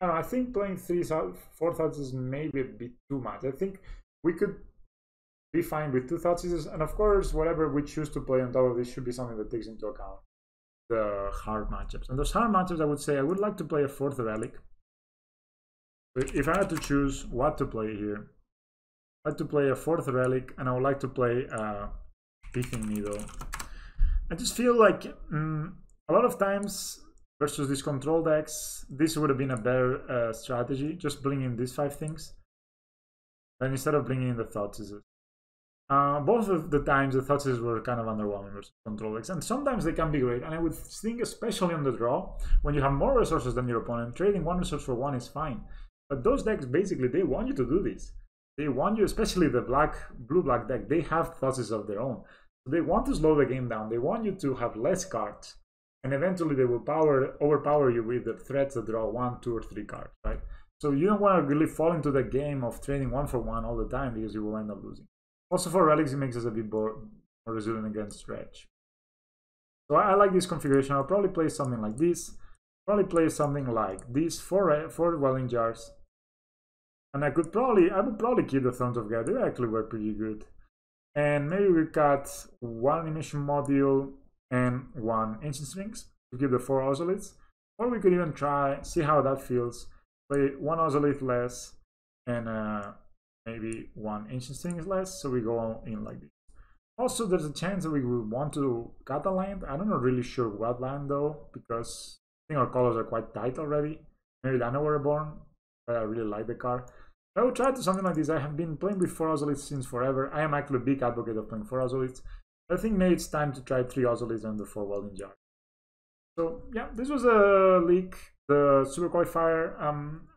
I don't know, I think playing 4 Thoughtseizes may be a bit too much. I think we could be fine with 2 Thoughtseizes, and of course, whatever we choose to play on top of this should be something that takes into account the hard matchups. And those hard matchups, I would say I would like to play a 4th Relic. If I had to choose what to play here, I'd like to play a 4th Relic, and I would like to play a Pithing Needle. I just feel like a lot of times versus these control decks, this would have been a better strategy, just bringing in these 5 things, than instead of bringing in the Thoughtseizes. Both of the times the Thoughtseizes were kind of underwhelming versus control decks, and sometimes they can be great, and I would think especially on the draw, when you have more resources than your opponent, trading 1 resource for 1 is fine. But those decks, basically, they want you to do this. They want you, especially the blue-black deck, they have Thoughtseizes of their own. So they want to slow the game down, they want you to have less cards, and eventually they will overpower you with the threats that draw 1, 2, or 3 cards, right? So you don't want to really fall into the game of trading 1 for 1 all the time because you will end up losing. Also for relics, it makes us a bit more resilient against stretch. So I like this configuration. I'll probably play something like this. Probably play something like this, 4 welding jars. And I would probably keep the Thrones of God. They actually were pretty good. And maybe we cut 1 animation module and 1 ancient strings to give the 4 Ozoliths. Or we could even try, see how that feels. Play 1 Ozolith less and maybe 1 ancient strings less, so we go in like this. Also, there's a chance that we would want to cut a land. I'm not really sure what land though, because I think our colors are quite tight already. Maybe the Unaware Reborn, but I really like the card. I would try to something like this. I have been playing with 4 Ozoliths since forever. I am actually a big advocate of playing 4 Ozoliths. I think maybe it's time to try 3 Ozoliths and the 4 welding jar. So yeah, this was a leak. The Super Qualifier,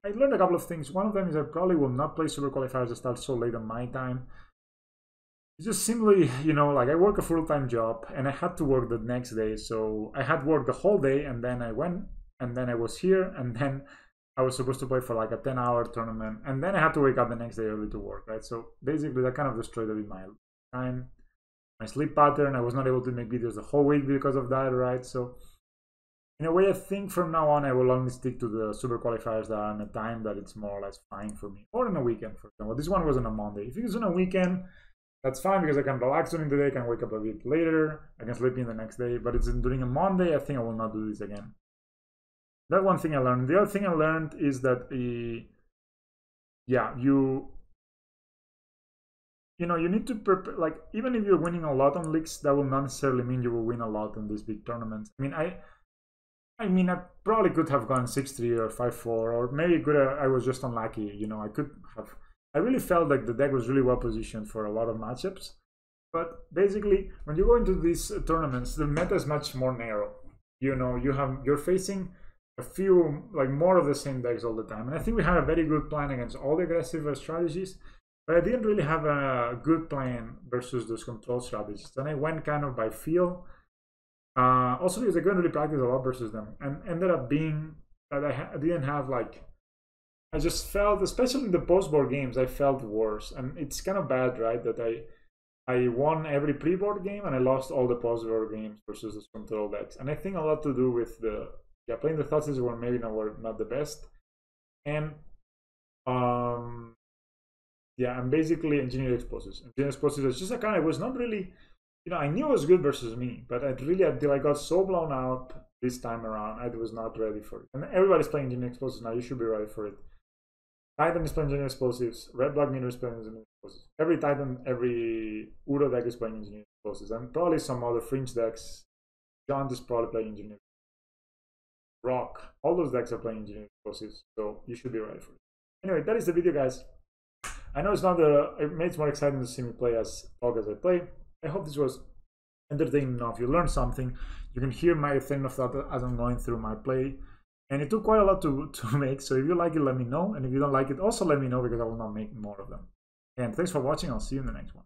I learned a couple of things. One of them is I probably will not play Super Qualifiers that start so late on my time. It's just simply, I work a full-time job and I had to work the next day. So I had worked the whole day and then I went and then I was here and then I was supposed to play for a 10-hour tournament and then I had to wake up the next day early to work, right? So basically that kind of destroyed a bit my time, my sleep pattern. I was not able to make videos the whole week because of that, right? So in a way, I think from now on I will only stick to the Super Qualifiers that are on a time that it's more or less fine for me. Or on a weekend, for example. This one was on a Monday. If it's on a weekend, that's fine because I can relax during the day, I can wake up a bit later, I can sleep in the next day. But it's during a Monday, I think I will not do this again. That's one thing I learned. The other thing I learned is that, you need to prepare, even if you're winning a lot on leagues, that will not necessarily mean you will win a lot in these big tournaments. I mean, I mean, I probably could have gone 6-3 or 5-4, or maybe could have, I was just unlucky. You know, I could have. I really felt like the deck was really well positioned for a lot of matchups. But basically, when you go into these tournaments, the meta is much more narrow. You know, you're facing a few, like, more of the same decks all the time. And I think we had a very good plan against all the aggressive strategies, but I didn't really have a good plan versus those control strategies. And I went kind of by feel. Also because I couldn't really practice a lot versus them, and ended up being that I didn't have, like, I just felt, especially in the post-board games, I felt worse. And it's kind of bad, right, that I won every pre-board game and I lost all the post-board games versus those control decks. And I think a lot to do with the playing the Thoughtseizer were maybe not the best. And yeah, and basically Engineered Explosives. Engineered Explosives was just a kind of, was not really, you know, I knew it was good versus me, but until I got so blown out this time around, I was not ready for it. And everybody's playing Engineered Explosives now, you should be ready for it. Titan is playing Engineered Explosives, Red Black Mirror is playing Engineered Explosives. Every Titan, every Uro deck is playing Engineered Explosives, and probably some other fringe decks. Jaunt is probably playing Engineered Explosives. Rock, all those decks are playing Engineered Explosives, so you should be ready for it. Anyway, that is the video, guys. I know it's not it makes more exciting to see me play as I play. I hope this was entertaining enough. You learned something. You can hear my train of thought as I'm going through my play. And it took quite a lot to make, so if you like it, let me know. And if you don't like it, also let me know, because I will not make more of them. And thanks for watching. I'll see you in the next one.